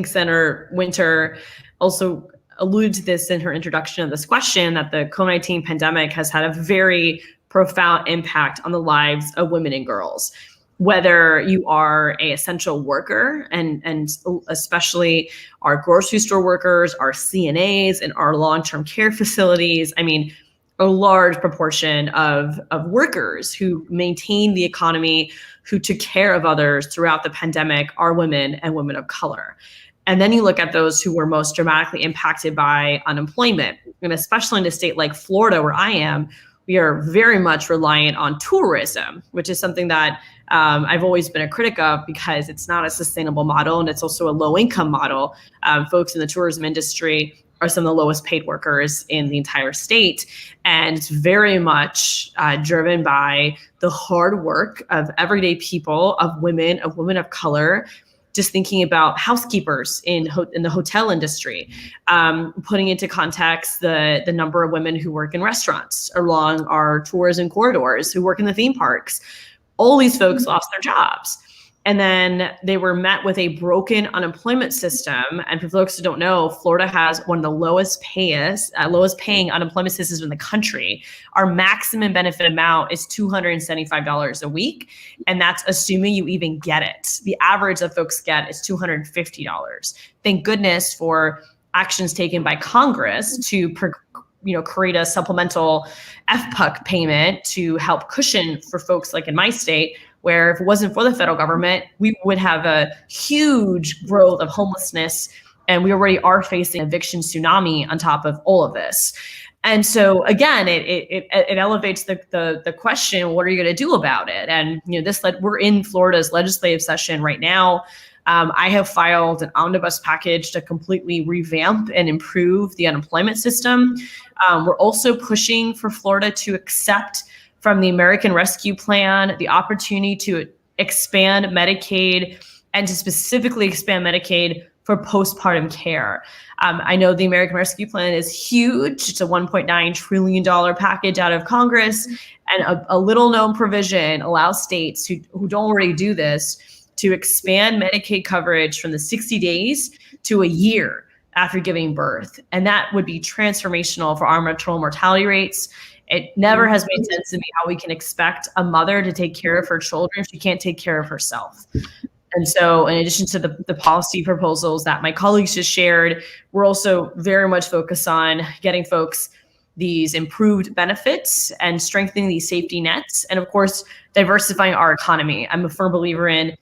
S6: Senator Winter also alluded to this in her introduction of this question, that the COVID-19 pandemic has had a very profound impact on the lives of women and girls. Whether you are an essential worker, and especially our grocery store workers, our CNAs, and our long-term care facilities. I mean, a large proportion of workers who maintain the economy, who took care of others throughout the pandemic, are women and women of color. And then you look at those who were most dramatically impacted by unemployment, and especially in a state like Florida, where I am, we are very much reliant on tourism, which is something that I've always been a critic of because it's not a sustainable model, and it's also a low-income model. Folks in the tourism industry are some of the lowest paid workers in the entire state, and it's very much driven by the hard work of everyday people, of women of color. Just thinking about housekeepers in the hotel industry, putting into context the number of women who work in restaurants along our tourism corridors, who work in the theme parks. All these folks lost their jobs. And then they were met with a broken unemployment system. And for folks who don't know, Florida has one of the lowest paying unemployment systems in the country. Our maximum benefit amount is $275 a week. And that's assuming you even get it. The average that folks get is $250. Thank goodness for actions taken by Congress to create a supplemental FPUC payment to help cushion for folks like in my state, where if it wasn't for the federal government, we would have a huge growth of homelessness. And we already are facing an eviction tsunami on top of all of this. And so again, it elevates the question, what are you going to do about it? And we're in Florida's legislative session right now. I have filed an omnibus package to completely revamp and improve the unemployment system. We're also pushing for Florida to accept from the American Rescue Plan the opportunity to expand Medicaid and to specifically expand Medicaid for postpartum care. I know the American Rescue Plan is huge. It's a $1.9 trillion package out of Congress, and a little known provision allows states who don't already do this to expand Medicaid coverage from the 60 days to a year after giving birth. And that would be transformational for our maternal mortality rates. It never has made sense to me how we can expect a mother to take care of her children if she can't take care of herself. And so in addition to the policy proposals that my colleagues just shared, we're also very much focused on getting folks these improved benefits and strengthening these safety nets. And of course, diversifying our economy. I'm a firm believer in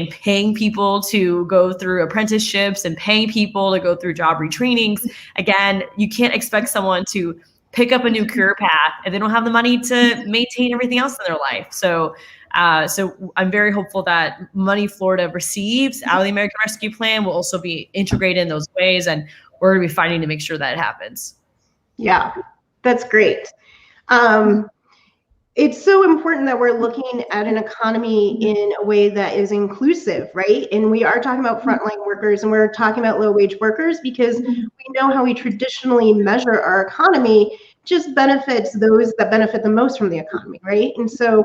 S6: paying people to go through apprenticeships and paying people to go through job retrainings. Again, you can't expect someone to pick up a new career path if they don't have the money to maintain everything else in their life. So I'm very hopeful that money Florida receives out of the American Rescue Plan will also be integrated in those ways, and we're going to be fighting to make sure that it happens.
S4: Yeah, that's great. It's so important that we're looking at an economy in a way that is inclusive, right? And we are talking about frontline workers, and we're talking about low-wage workers because we know how we traditionally measure our economy just benefits those that benefit the most from the economy, right? And so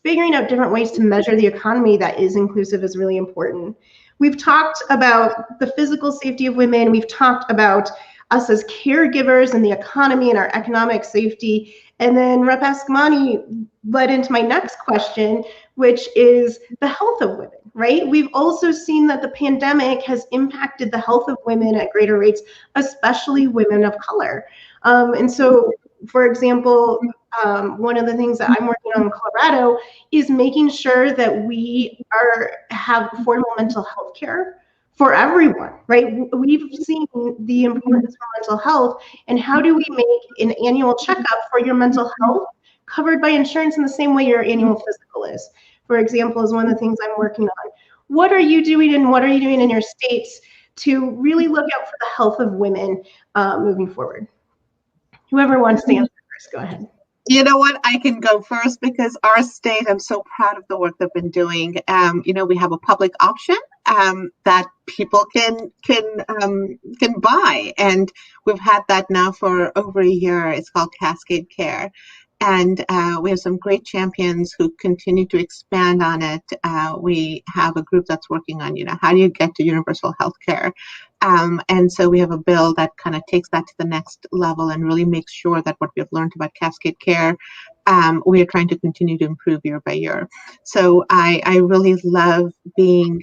S4: figuring out different ways to measure the economy that is inclusive is really important. We've talked about the physical safety of women. We've talked about us as caregivers and the economy and our economic safety. And then Rep. Askamani led into my next question, which is the health of women, right? We've also seen that the pandemic has impacted the health of women at greater rates, especially women of color. And so, for example, one of the things that I'm working on in Colorado is making sure that we have affordable mental health care for everyone, right? We've seen the importance of mental health, and how do we make an annual checkup for your mental health covered by insurance in the same way your annual physical is? For example, is one of the things I'm working on. What are you doing, and what are you doing in your states to really look out for the health of women moving forward? Whoever wants to answer first, go ahead.
S5: You know what? I can go first because our state, I'm so proud of the work they've been doing. We have a public option that people can buy, and we've had that now for over a year. It's called Cascade Care, and we have some great champions who continue to expand on it. We have a group that's working on, how do you get to universal health care? And so we have a bill that kind of takes that to the next level and really makes sure that what we've learned about Cascade Care, we are trying to continue to improve year by year. So I really love having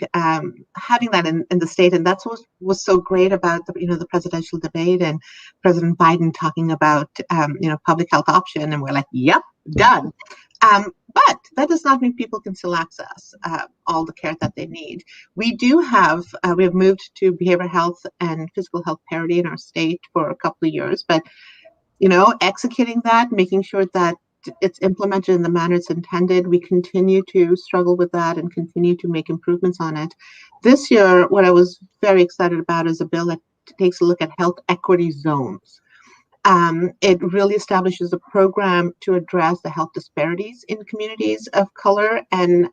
S5: that in the state, and that's what was so great about the presidential debate and President Biden talking about public health option, and we're like, yep, done. But that does not mean people can still access all the care that they need. We have moved to behavioral health and physical health parity in our state for a couple of years, but executing that, making sure that it's implemented in the manner it's intended, we continue to struggle with that and continue to make improvements on it. This year, what I was very excited about is a bill that takes a look at health equity zones. It really establishes a program to address the health disparities in communities of color and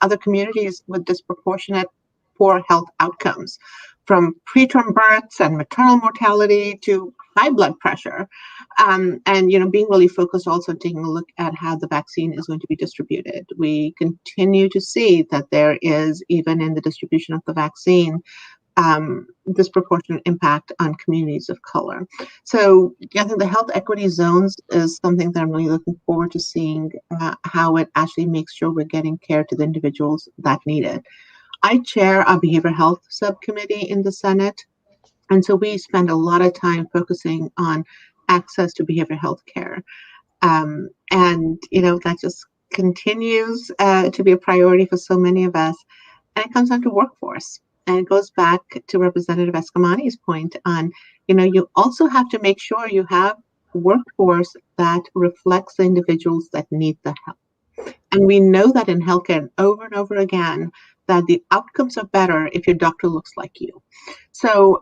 S5: other communities with disproportionate poor health outcomes, from preterm births and maternal mortality to high blood pressure. And being really focused also on taking a look at how the vaccine is going to be distributed. We continue to see that there is, even in the distribution of the vaccine, disproportionate impact on communities of color. So I think the health equity zones is something that I'm really looking forward to seeing how it actually makes sure we're getting care to the individuals that need it. I chair a behavioral health subcommittee in the Senate, and so we spend a lot of time focusing on access to behavioral health care. And that just continues to be a priority for so many of us. And it comes down to workforce. And it goes back to Representative Askamani's point on, you also have to make sure you have workforce that reflects the individuals that need the help. And we know that in healthcare over and over again, that the outcomes are better if your doctor looks like you. So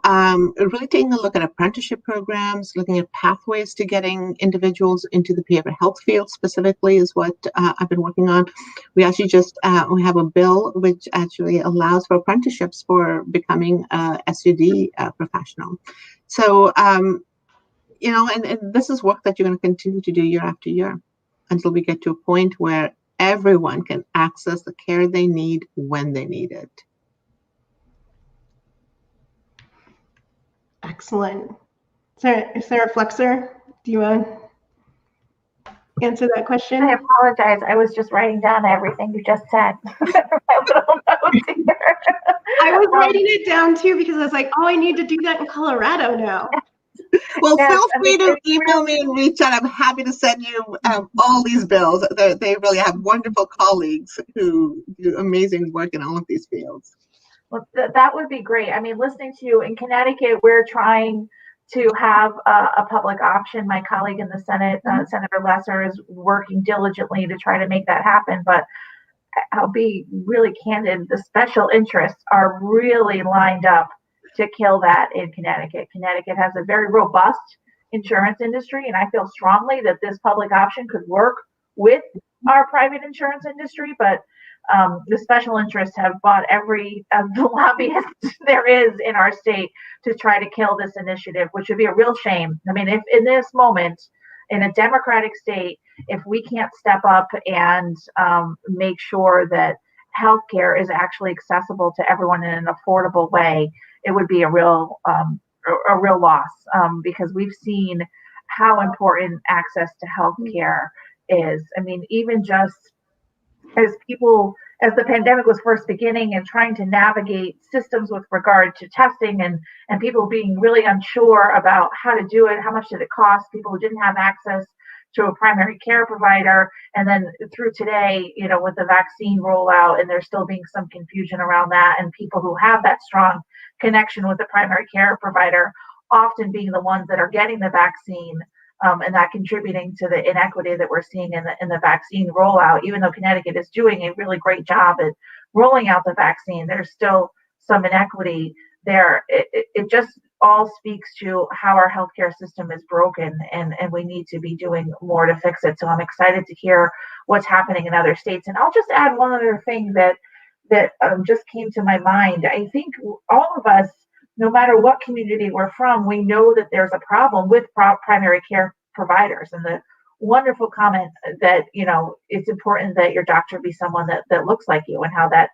S5: really taking a look at apprenticeship programs, looking at pathways to getting individuals into the behavioral health field specifically is what I've been working on. We actually just, we have a bill which actually allows for apprenticeships for becoming a SUD professional. So, and this is work that you're going to continue to do year after year until we get to a point where everyone can access the care they need when they need it.
S4: Excellent. Is there a flexor? Do you want to answer that question?
S7: I apologize. I was just writing down everything you just said. My little notes here.
S4: I was writing it down too because I was like, oh, I need to do that in Colorado now.
S5: Well,
S7: Yes,
S5: feel free to
S7: it's
S5: email me and reach out. I'm happy to send you all these bills. They really have wonderful colleagues who do amazing work in all of these fields.
S7: Well, that would be great. I mean, listening to you in Connecticut, we're trying to have a public option. My colleague in the Senate, Senator Lesser, is working diligently to try to make that happen. But I'll be really candid. The special interests are really lined up to kill that in Connecticut. Connecticut has a very robust insurance industry, and I feel strongly that this public option could work with our private insurance industry, but the special interests have bought every the lobbyist there is in our state to try to kill this initiative, which would be a real shame. I mean, if in this moment, in a democratic state, if we can't step up and make sure that healthcare is actually accessible to everyone in an affordable way, it would be a real loss, because we've seen how important access to healthcare is. I mean, even just as the pandemic was first beginning and trying to navigate systems with regard to testing and people being really unsure about how to do it, how much did it cost, people who didn't have access to a primary care provider, and then through today, with the vaccine rollout, and there's still being some confusion around that, and people who have that strong connection with the primary care provider often being the ones that are getting the vaccine, and that contributing to the inequity that we're seeing in the vaccine rollout. Even though Connecticut is doing a really great job at rolling out the vaccine, there's still some inequity there. It just all speaks to how our healthcare system is broken, and we need to be doing more to fix it. So I'm excited to hear what's happening in other states. And I'll just add one other thing that just came to my mind. I think all of us, no matter what community we're from, we know that there's a problem with primary care providers. And the wonderful comment that, it's important that your doctor be someone that looks like you, and how that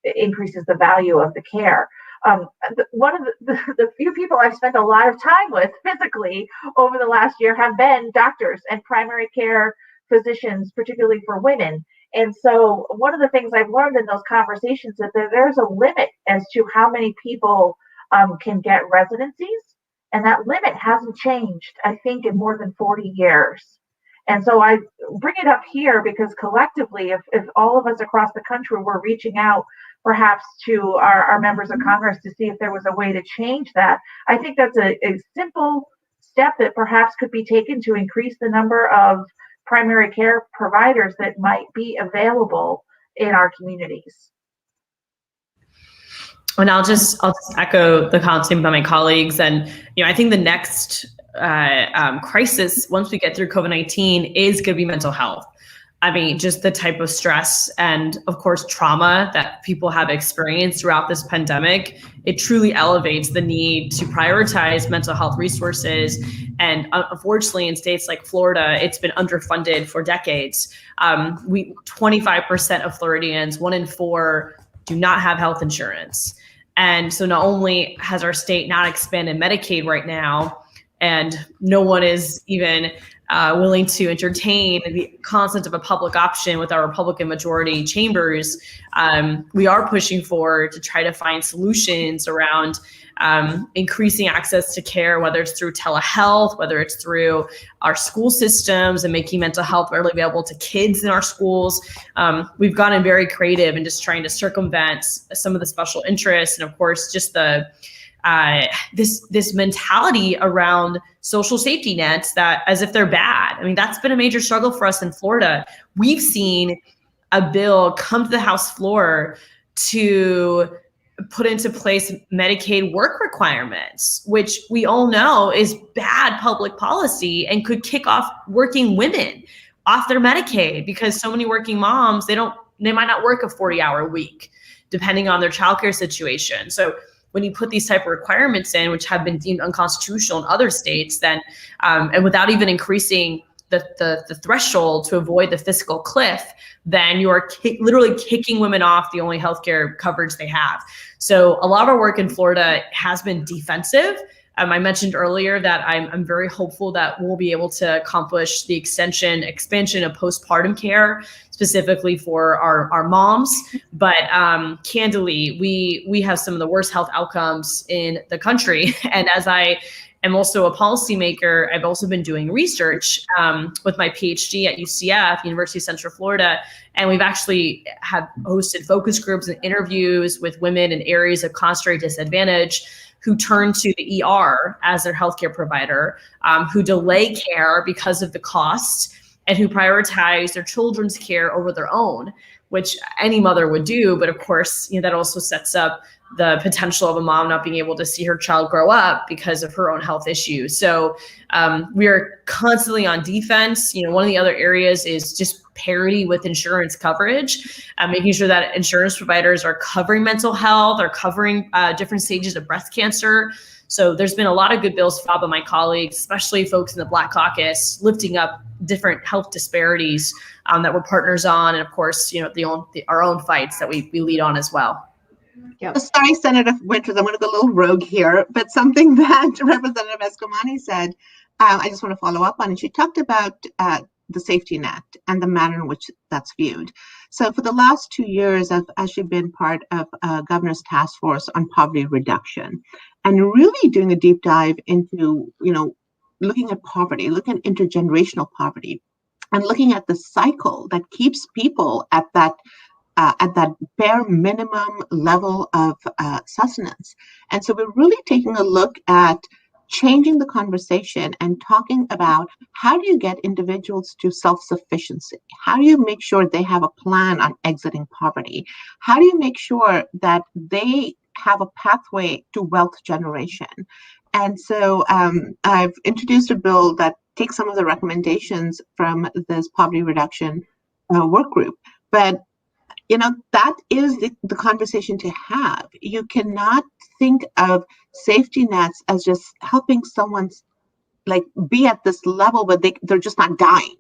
S7: increases the value of the care. One of the few people I've spent a lot of time with physically over the last year have been doctors and primary care physicians, particularly for women. And so one of the things I've learned in those conversations is that there's a limit as to how many people can get residencies. And that limit hasn't changed, I think, in more than 40 years. And so I bring it up here because collectively, if all of us across the country were reaching out perhaps to our members of Congress to see if there was a way to change that, I think that's a simple step that perhaps could be taken to increase the number of primary care providers that might be available in our communities.
S6: And I'll just echo the comments made by my colleagues. And, I think the next crisis, once we get through COVID-19, is going to be mental health. I mean, just the type of stress and, of course, trauma that people have experienced throughout this pandemic, it truly elevates the need to prioritize mental health resources. And unfortunately, in states like Florida, it's been underfunded for decades. 25% of Floridians, 1 in 4, do not have health insurance. And so not only has our state not expanded Medicaid right now, and no one is even willing to entertain the concept of a public option with our Republican majority chambers, we are pushing forward to try to find solutions around increasing access to care, whether it's through telehealth, whether it's through our school systems and making mental health readily available to kids in our schools. We've gotten very creative in just trying to circumvent some of the special interests, and of course, just the this mentality around social safety nets that as if they're bad. I mean, that's been a major struggle for us in Florida. We've seen a bill come to the House floor to put into place Medicaid work requirements, which we all know is bad public policy and could kick off working women off their Medicaid, because so many working moms, they might not work a 40-hour week depending on their childcare situation. So when you put these type of requirements in, which have been deemed unconstitutional in other states, then and without even increasing the threshold to avoid the fiscal cliff, then you are literally kicking women off the only healthcare coverage they have. So a lot of our work in Florida has been defensive. I mentioned earlier that I'm very hopeful that we'll be able to accomplish the expansion of postpartum care, specifically for our moms. But candidly, we have some of the worst health outcomes in the country. And as I am also a policymaker, I've also been doing research with my PhD at UCF, University of Central Florida. And we've actually have hosted focus groups and interviews with women in areas of concentrated disadvantage who turn to the ER as their healthcare provider, who delay care because of the cost, and who prioritize their children's care over their own, which any mother would do. But of course, that also sets up the potential of a mom not being able to see her child grow up because of her own health issues. So we are constantly on defense. One of the other areas is just parity with insurance coverage, making sure that insurance providers are covering mental health, are covering different stages of breast cancer. So there's been a lot of good bills filed by my colleagues, especially folks in the Black Caucus, lifting up different health disparities that we're partners on. And of course, our own fights that we lead on as well.
S5: Yep. Sorry, Senator Winters, I'm going to go a little rogue here, but something that Representative Escamani said, I just want to follow up on. And she talked about the safety net and the manner in which that's viewed. So for the last 2 years, I've actually been part of Governor's Task Force on Poverty Reduction, and really doing a deep dive into, looking at poverty, looking at intergenerational poverty, and looking at the cycle that keeps people at that bare minimum level of sustenance. And so we're really taking a look at changing the conversation and talking about how do you get individuals to self-sufficiency? How do you make sure they have a plan on exiting poverty? How do you make sure that they have a pathway to wealth generation? And so I've introduced a bill that takes some of the recommendations from this poverty reduction work group. But that is the conversation to have. You cannot think of safety nets as just helping someone be at this level where they're just not dying.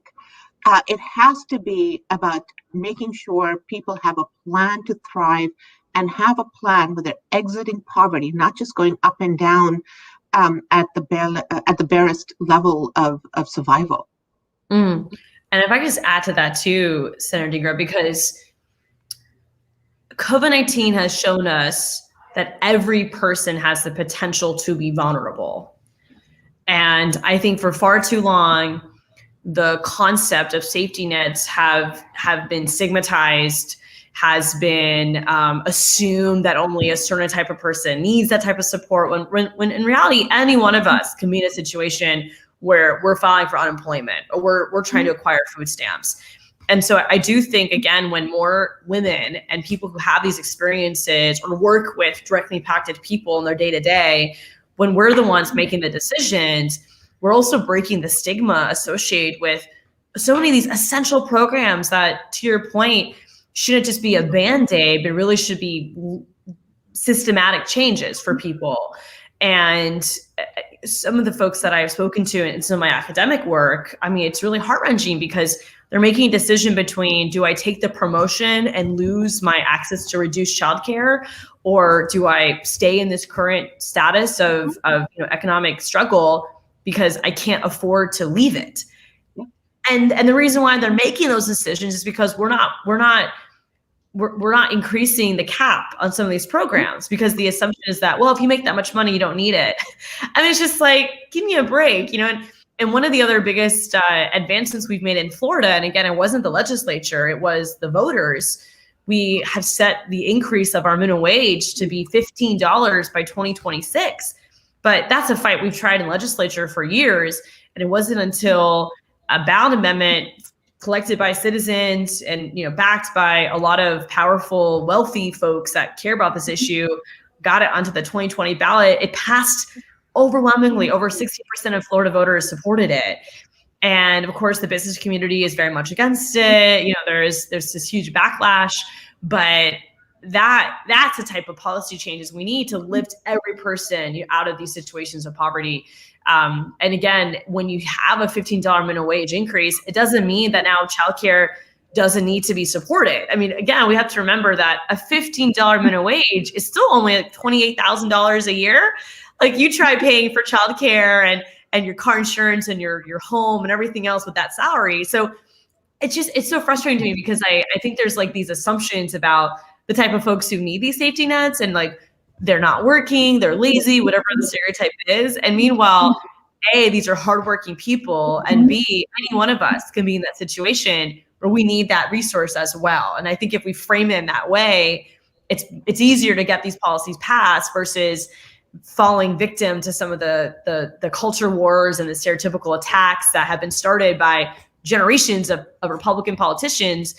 S5: It has to be about making sure people have a plan to thrive and have a plan where they're exiting poverty, not just going up and down at the barest level of survival.
S6: And if I could just add to that too, Senator Dingra, because COVID-19 has shown us that every person has the potential to be vulnerable. And I think for far too long, the concept of safety nets have been stigmatized, has been assumed that only a certain type of person needs that type of support, when in reality, any one of us can be in a situation where we're filing for unemployment or we're trying to acquire food stamps. And so I do think, again, when more women and people who have these experiences or work with directly impacted people in their day-to-day, when we're the ones making the decisions, we're also breaking the stigma associated with so many of these essential programs that, to your point, shouldn't just be a Band-Aid, but really should be systematic changes for people. And some of the folks that I've spoken to in some of my academic work, it's really heart-wrenching because they're making a decision between, do I take the promotion and lose my access to reduced childcare, or do I stay in this current status of economic struggle because I can't afford to leave it? And the reason why they're making those decisions is because we're not increasing the cap on some of these programs, because the assumption is that, well, if you make that much money, you don't need it. It's just like, give me a break, And one of the other biggest advancements we've made in Florida, and again, it wasn't the legislature, it was the voters. we have set the increase of our minimum wage to be $15 by 2026. But that's a fight we've tried in legislature for years. And it wasn't until a ballot amendment collected by citizens and, you know, backed by a lot of powerful, wealthy folks that care about this issue, got it onto the 2020 ballot. It passed overwhelmingly. Over 60% of Florida voters supported it. And of course, the business community is very much against it. You know, there's this huge backlash, but that's the type of policy changes we need to lift every person out of these situations of poverty. And again, when you have a $15 minimum wage increase, it doesn't mean that now childcare doesn't need to be supported. I mean, again, we have to remember that a $15 minimum wage is still only like $28,000 a year. Like, you try paying for childcare and your car insurance and your home and everything else with that salary. So it's so frustrating to me, because I think there's like these assumptions about the type of folks who need these safety nets, and like, they're not working, they're lazy, whatever the stereotype is. And meanwhile, A, these are hardworking people, and B, any one of us can be in that situation where we need that resource as well. And I think if we frame it in that way, it's easier to get these policies passed versus falling victim to some of the culture wars and the stereotypical attacks that have been started by generations of Republican politicians,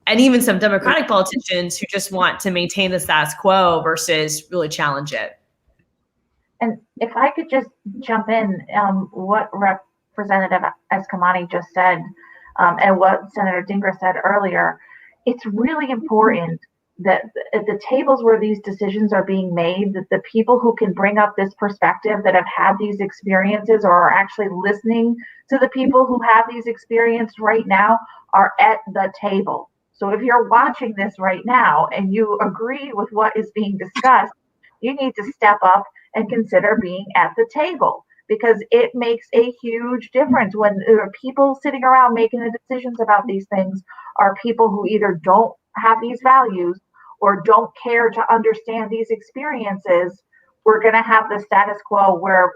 S6: and even some Democratic politicians who just want to maintain the status quo versus really challenge it.
S7: And if I could just jump in, what Representative Eskamani just said, and what Senator Dingra said earlier, it's really important that at the tables where these decisions are being made, that the people who can bring up this perspective, that have had these experiences or are actually listening to the people who have these experiences right now, are at the table. So if you're watching this right now and you agree with what is being discussed, you need to step up and consider being at the table, because it makes a huge difference when there are people sitting around making the decisions about these things are people who either don't have these values or don't care to understand these experiences. We're going to have the status quo where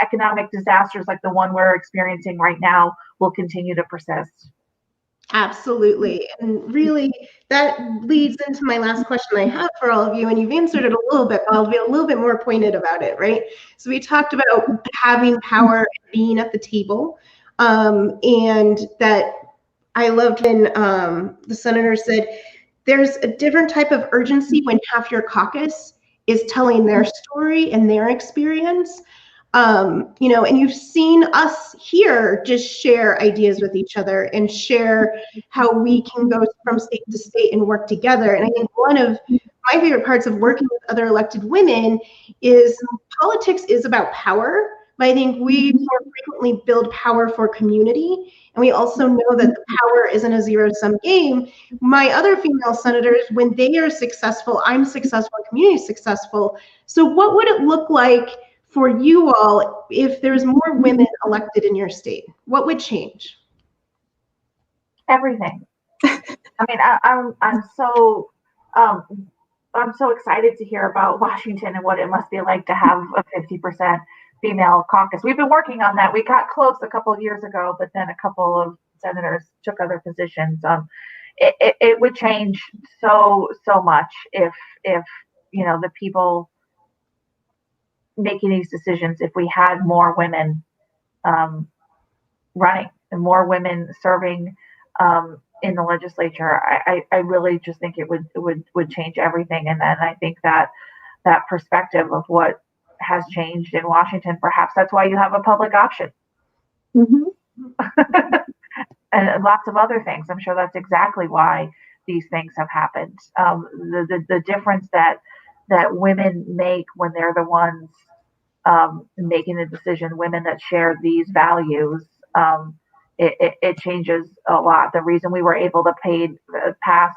S7: economic disasters like the one we're experiencing right now will continue to persist.
S4: Absolutely. And really, that leads into my last question I have for all of you. And you've answered it a little bit, but I'll be a little bit more pointed about it, right? So we talked about having power and being at the table. And that I loved when the senator said, there's a different type of urgency when half your caucus is telling their story and their experience. You know, and you've seen us here just share ideas with each other and share how we can go from state to state and work together. And I think one of my favorite parts of working with other elected women is politics is about power, but I think we more frequently build power for community. And we also know that the power isn't a zero-sum game. My other female senators, when they are successful, I'm successful, community is successful. So what would it look like for you all if there's more women elected in your state? What would change?
S7: Everything. I mean, I'm so excited to hear about Washington and what it must be like to have a 50% female caucus. We've been working on that. We got close a couple of years ago, but then a couple of senators took other positions. It would change so much if you know, the people making these decisions, if we had more women running and more women serving in the legislature. I really just think it would change everything. And then I think that perspective of what has changed in Washington, perhaps that's why you have a public option. Mm-hmm. And lots of other things. I'm sure that's exactly why these things have happened. The difference that women make when they're the ones making the decision, women that share these values, it changes a lot. The reason we were able to pass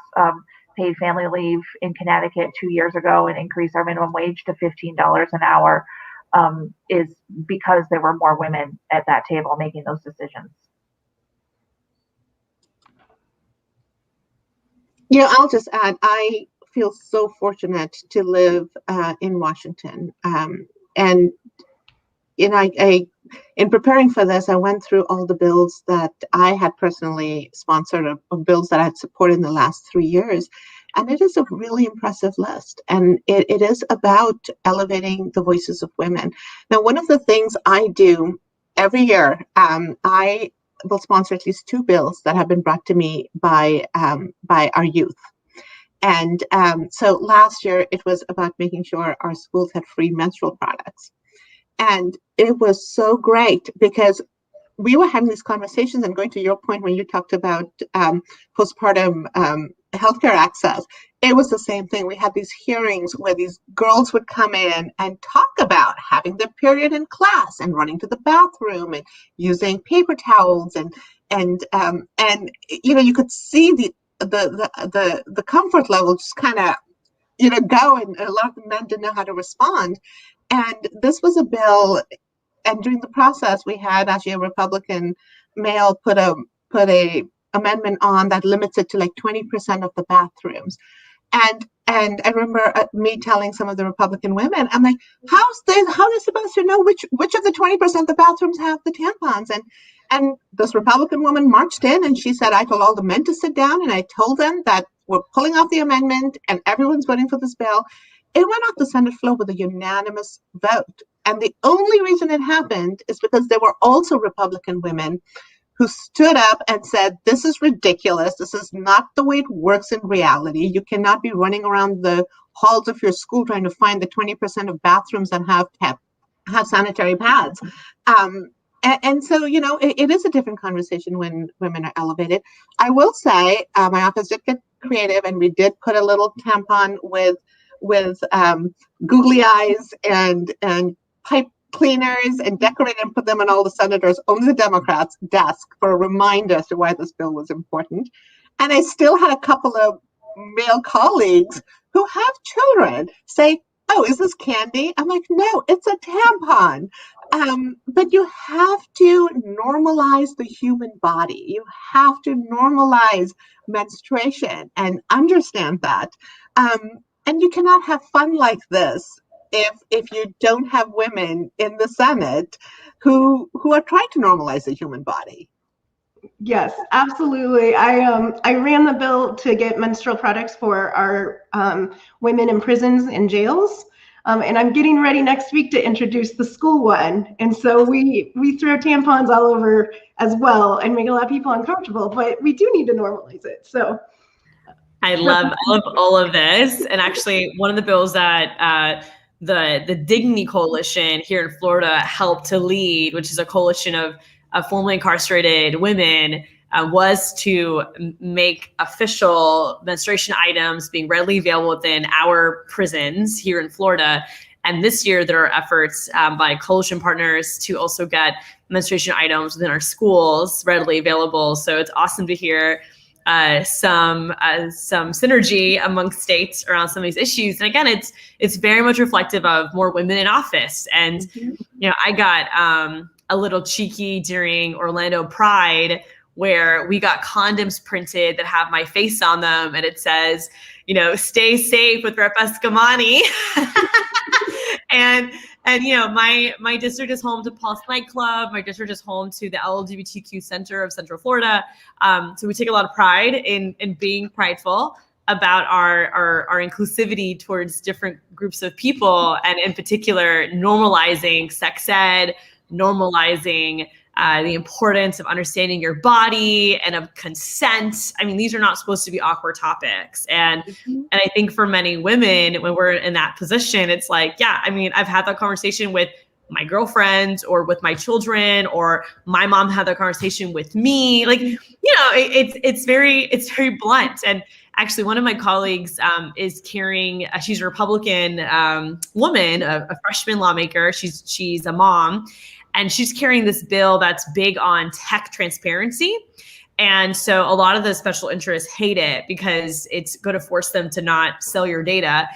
S7: paid family leave in Connecticut 2 years ago and increase our minimum wage to $15 an hour is because there were more women at that table making those decisions.
S5: Yeah, I'll just add, I feel so fortunate to live in Washington. And you know, I in preparing for this, I went through all the bills that I had personally sponsored, of bills that I had supported in the last 3 years. And it is a really impressive list. And it is about elevating the voices of women. Now, one of the things I do every year, I will sponsor at least 2 bills that have been brought to me by our youth. And so last year, it was about making sure our schools had free menstrual products. And it was so great because we were having these conversations, and going to your point when you talked about postpartum healthcare access, it was the same thing. We had these hearings where these girls would come in and talk about having their period in class and running to the bathroom and using paper towels, and you could see the comfort level just kind of go, and a lot of the men didn't know how to respond. And this was a bill, and during the process, we had actually a Republican male put a amendment on that limits it to like 20% of the bathrooms. And I remember me telling some of the Republican women, I'm like, how are they supposed to know which of the 20% of the bathrooms have the tampons? And this Republican woman marched in and she said, I told all the men to sit down, and I told them that we're pulling off the amendment and everyone's voting for this bill. It went off the Senate floor with a unanimous vote. And the only reason it happened is because there were also Republican women who stood up and said, this is ridiculous. This is not the way it works in reality. You cannot be running around the halls of your school trying to find the 20% of bathrooms that have sanitary pads. And so, it is a different conversation when women are elevated. I will say my office did get creative, and we did put a little tampon with googly eyes and pipe cleaners and decorate and put them on all the senators, only the Democrats' desk, for a reminder as to why this bill was important. And I still had a couple of male colleagues who have children say, oh, is this candy? I'm like, no, it's a tampon. But you have to normalize the human body. You have to normalize menstruation and understand that. And you cannot have fun like this if you don't have women in the Senate who are trying to normalize the human body.
S4: Yes, absolutely. I ran the bill to get menstrual products for our women in prisons and jails. And I'm getting ready next week to introduce the school one. And so we throw tampons all over as well and make a lot of people uncomfortable, but we do need to normalize it. So
S6: I love all of this. And actually, one of the bills that the Dignity Coalition here in Florida helped to lead, which is a coalition of formerly incarcerated women, was to make official menstruation items being readily available within our prisons here in Florida. And this year, there are efforts by coalition partners to also get menstruation items within our schools readily available. So it's awesome to hear some synergy amongst states around some of these issues. And again, it's very much reflective of more women in office. And I got a little cheeky during Orlando Pride, where we got condoms printed that have my face on them, and it says, stay safe with Rep. Escamani. And my district is home to Pulse Nightclub. My district is home to the LGBTQ Center of Central Florida. So we take a lot of pride in being prideful about our inclusivity towards different groups of people, and in particular, normalizing sex ed, normalizing the importance of understanding your body and of consent. I mean, these are not supposed to be awkward topics. And I think for many women, when we're in that position, it's like, yeah, I mean, I've had that conversation with my girlfriends or with my children, or my mom had that conversation with me. Like, it's very blunt. And actually, one of my colleagues is carrying, she's a Republican woman, a freshman lawmaker. She's a mom. And she's carrying this bill that's big on tech transparency. And so a lot of the special interests hate it because it's going to force them to not sell your data.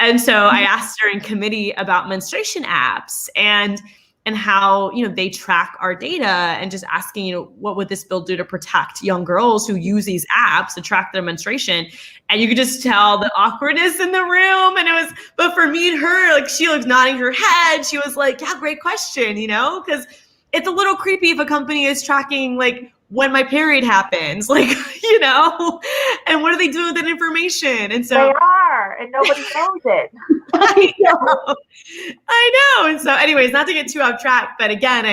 S6: And so I asked her in committee about menstruation apps and how, they track our data, and just asking, what would this bill do to protect young girls who use these apps to track their menstruation? And you could just tell the awkwardness in the room. And but for me and her, like, she was nodding her head. She was like, yeah, great question, because it's a little creepy if a company is tracking like when my period happens, like, you know, and what do they do with that information? And so
S7: They are, and nobody knows it.
S6: I know. And so anyways, not to get too off track, but again,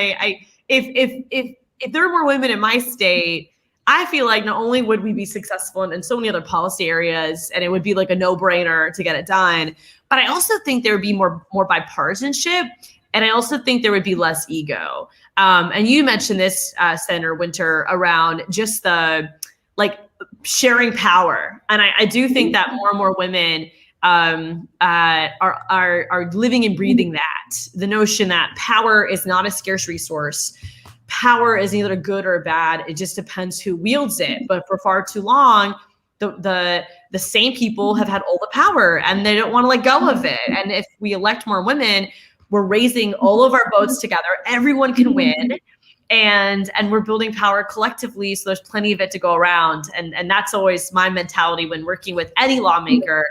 S6: if there were more women in my state, I feel like not only would we be successful in so many other policy areas, and it would be like a no-brainer to get it done, but I also think there would be more bipartisanship, and I also think there would be less ego. And you mentioned this, Senator Winter, around just the like sharing power, and I do think that more and more women are living and breathing that, the notion that power is not a scarce resource. Power is neither good or bad. It just depends who wields it. But for far too long, the same people have had all the power and they don't want to let go of it. And if we elect more women, we're raising all of our boats together. Everyone can win. And we're building power collectively. So there's plenty of it to go around. And that's always my mentality when working with any lawmaker,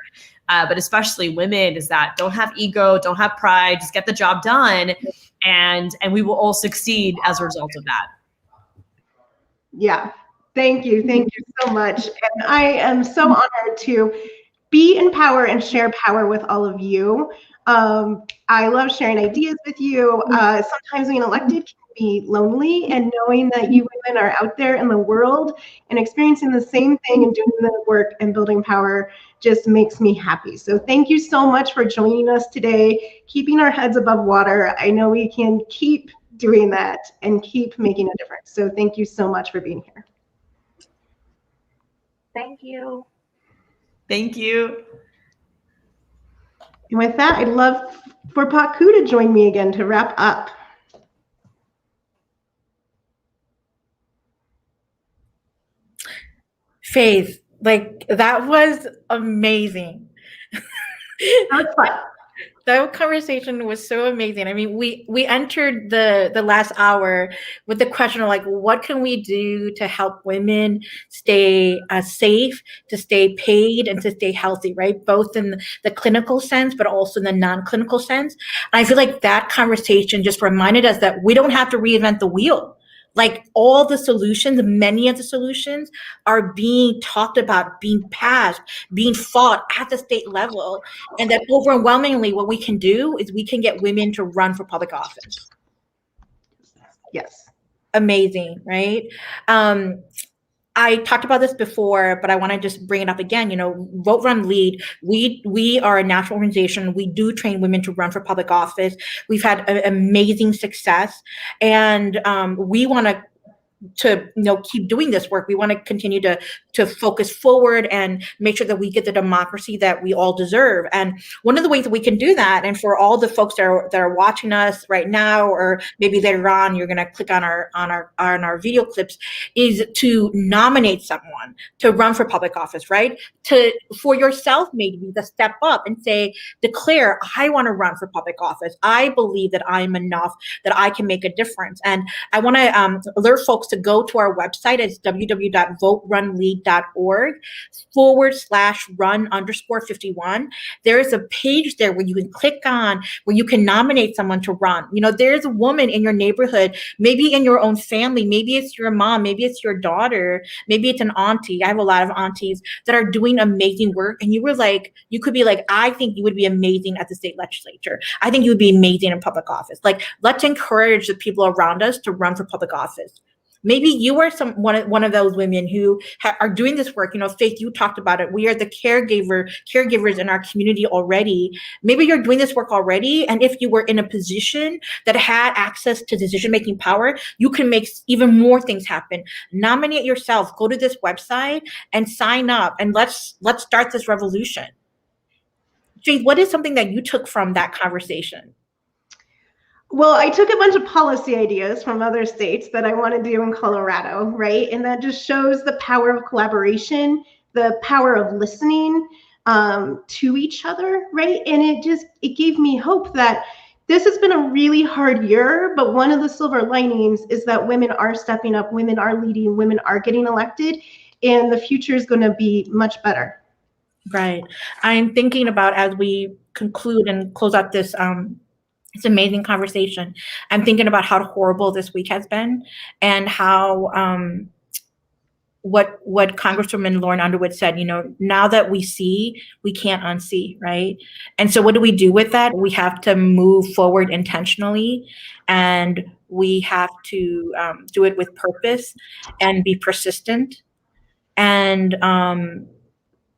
S6: but especially women, is that don't have ego, don't have pride, just get the job done. And we will all succeed as a result of that.
S4: Yeah, thank you so much. And I am so honored to be in power and share power with all of you. I love sharing ideas with you. Sometimes being elected can be lonely, and knowing that you women are out there in the world and experiencing the same thing and doing the work and building power just makes me happy. So thank you so much for joining us today, keeping our heads above water. I know we can keep doing that and keep making a difference. So thank you so much for being here.
S7: Thank you.
S6: Thank you.
S4: And with that, I'd love for Paku to join me again to wrap up.
S1: Faith, like that was amazing.
S4: That was fun.
S1: That conversation was so amazing. I mean, we entered the last hour with the question of like, what can we do to help women stay safe, to stay paid, and to stay healthy, right? Both in the clinical sense, but also in the non-clinical sense. And I feel like that conversation just reminded us that we don't have to reinvent the wheel. Like all the solutions, many of the solutions are being talked about, being passed, being fought at the state level. And that overwhelmingly what we can do is we can get women to run for public office.
S4: Yes.
S1: Amazing, right? I talked about this before, but I want to just bring it up again. You know, Vote, Run, Lead. We are a national organization. We do train women to run for public office. We've had amazing success, and we want to keep doing this work. We want to continue to focus forward and make sure that we get the democracy that we all deserve. And one of the ways that we can do that, and for all the folks that are watching us right now, or maybe later on, you're going to click on our video clips, is to nominate someone to run for public office, right? For yourself, maybe to step up and say, declare, I want to run for public office. I believe that I'm enough, that I can make a difference. And I want to alert folks to go to our website. It's www.voterunlead.org/run_51. There is a page there where you can click on, where you can nominate someone to run. You know, there's a woman in your neighborhood, maybe in your own family, maybe it's your mom, maybe it's your daughter, maybe it's an auntie. I have a lot of aunties that are doing amazing work. And you could be like, I think you would be amazing at the state legislature. I think you would be amazing in public office. Like, let's encourage the people around us to run for public office. Maybe you are one of those women who are doing this work. You know, Faith, you talked about it. We are the caregivers in our community already. Maybe you're doing this work already. And if you were in a position that had access to decision-making power, you can make even more things happen. Nominate yourself, go to this website and sign up, and let's start this revolution. Faith, what is something that you took from that conversation?
S4: Well, I took a bunch of policy ideas from other states that I want to do in Colorado, right? And that just shows the power of collaboration, the power of listening to each other, right? And it gave me hope that this has been a really hard year, but one of the silver linings is that women are stepping up, women are leading, women are getting elected, and the future is going to be much better.
S1: Right. I'm thinking about, as we conclude and close out this It's an amazing conversation. I'm thinking about how horrible this week has been and how what Congresswoman Lauren Underwood said, now that we see, we can't unsee, right? And so what do we do with that? We have to move forward intentionally, and we have to do it with purpose and be persistent. And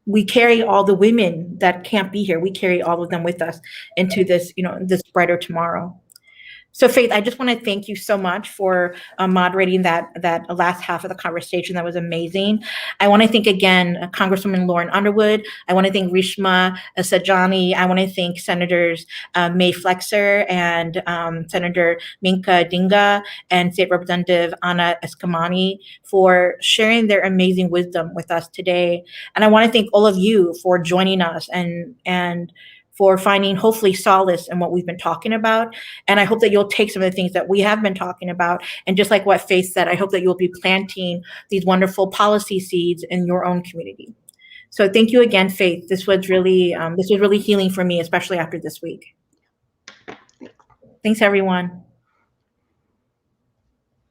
S1: we carry all the women that can't be here. We carry all of them with us into this, this brighter tomorrow. So Faith, I just want to thank you so much for moderating that last half of the conversation. That was amazing. I want to thank again Congresswoman Lauren Underwood. I want to thank Rishma Sajani. I want to thank Senators May Flexer and Senator Minka Dingra and State Representative Ana Escamani for sharing their amazing wisdom with us today. And I want to thank all of you for joining us and for finding hopefully solace in what we've been talking about. And I hope that you'll take some of the things that we have been talking about. And just like what Faith said, I hope that you'll be planting these wonderful policy seeds in your own community. So thank you again, Faith. This was really healing for me, especially after this week. Thanks, everyone.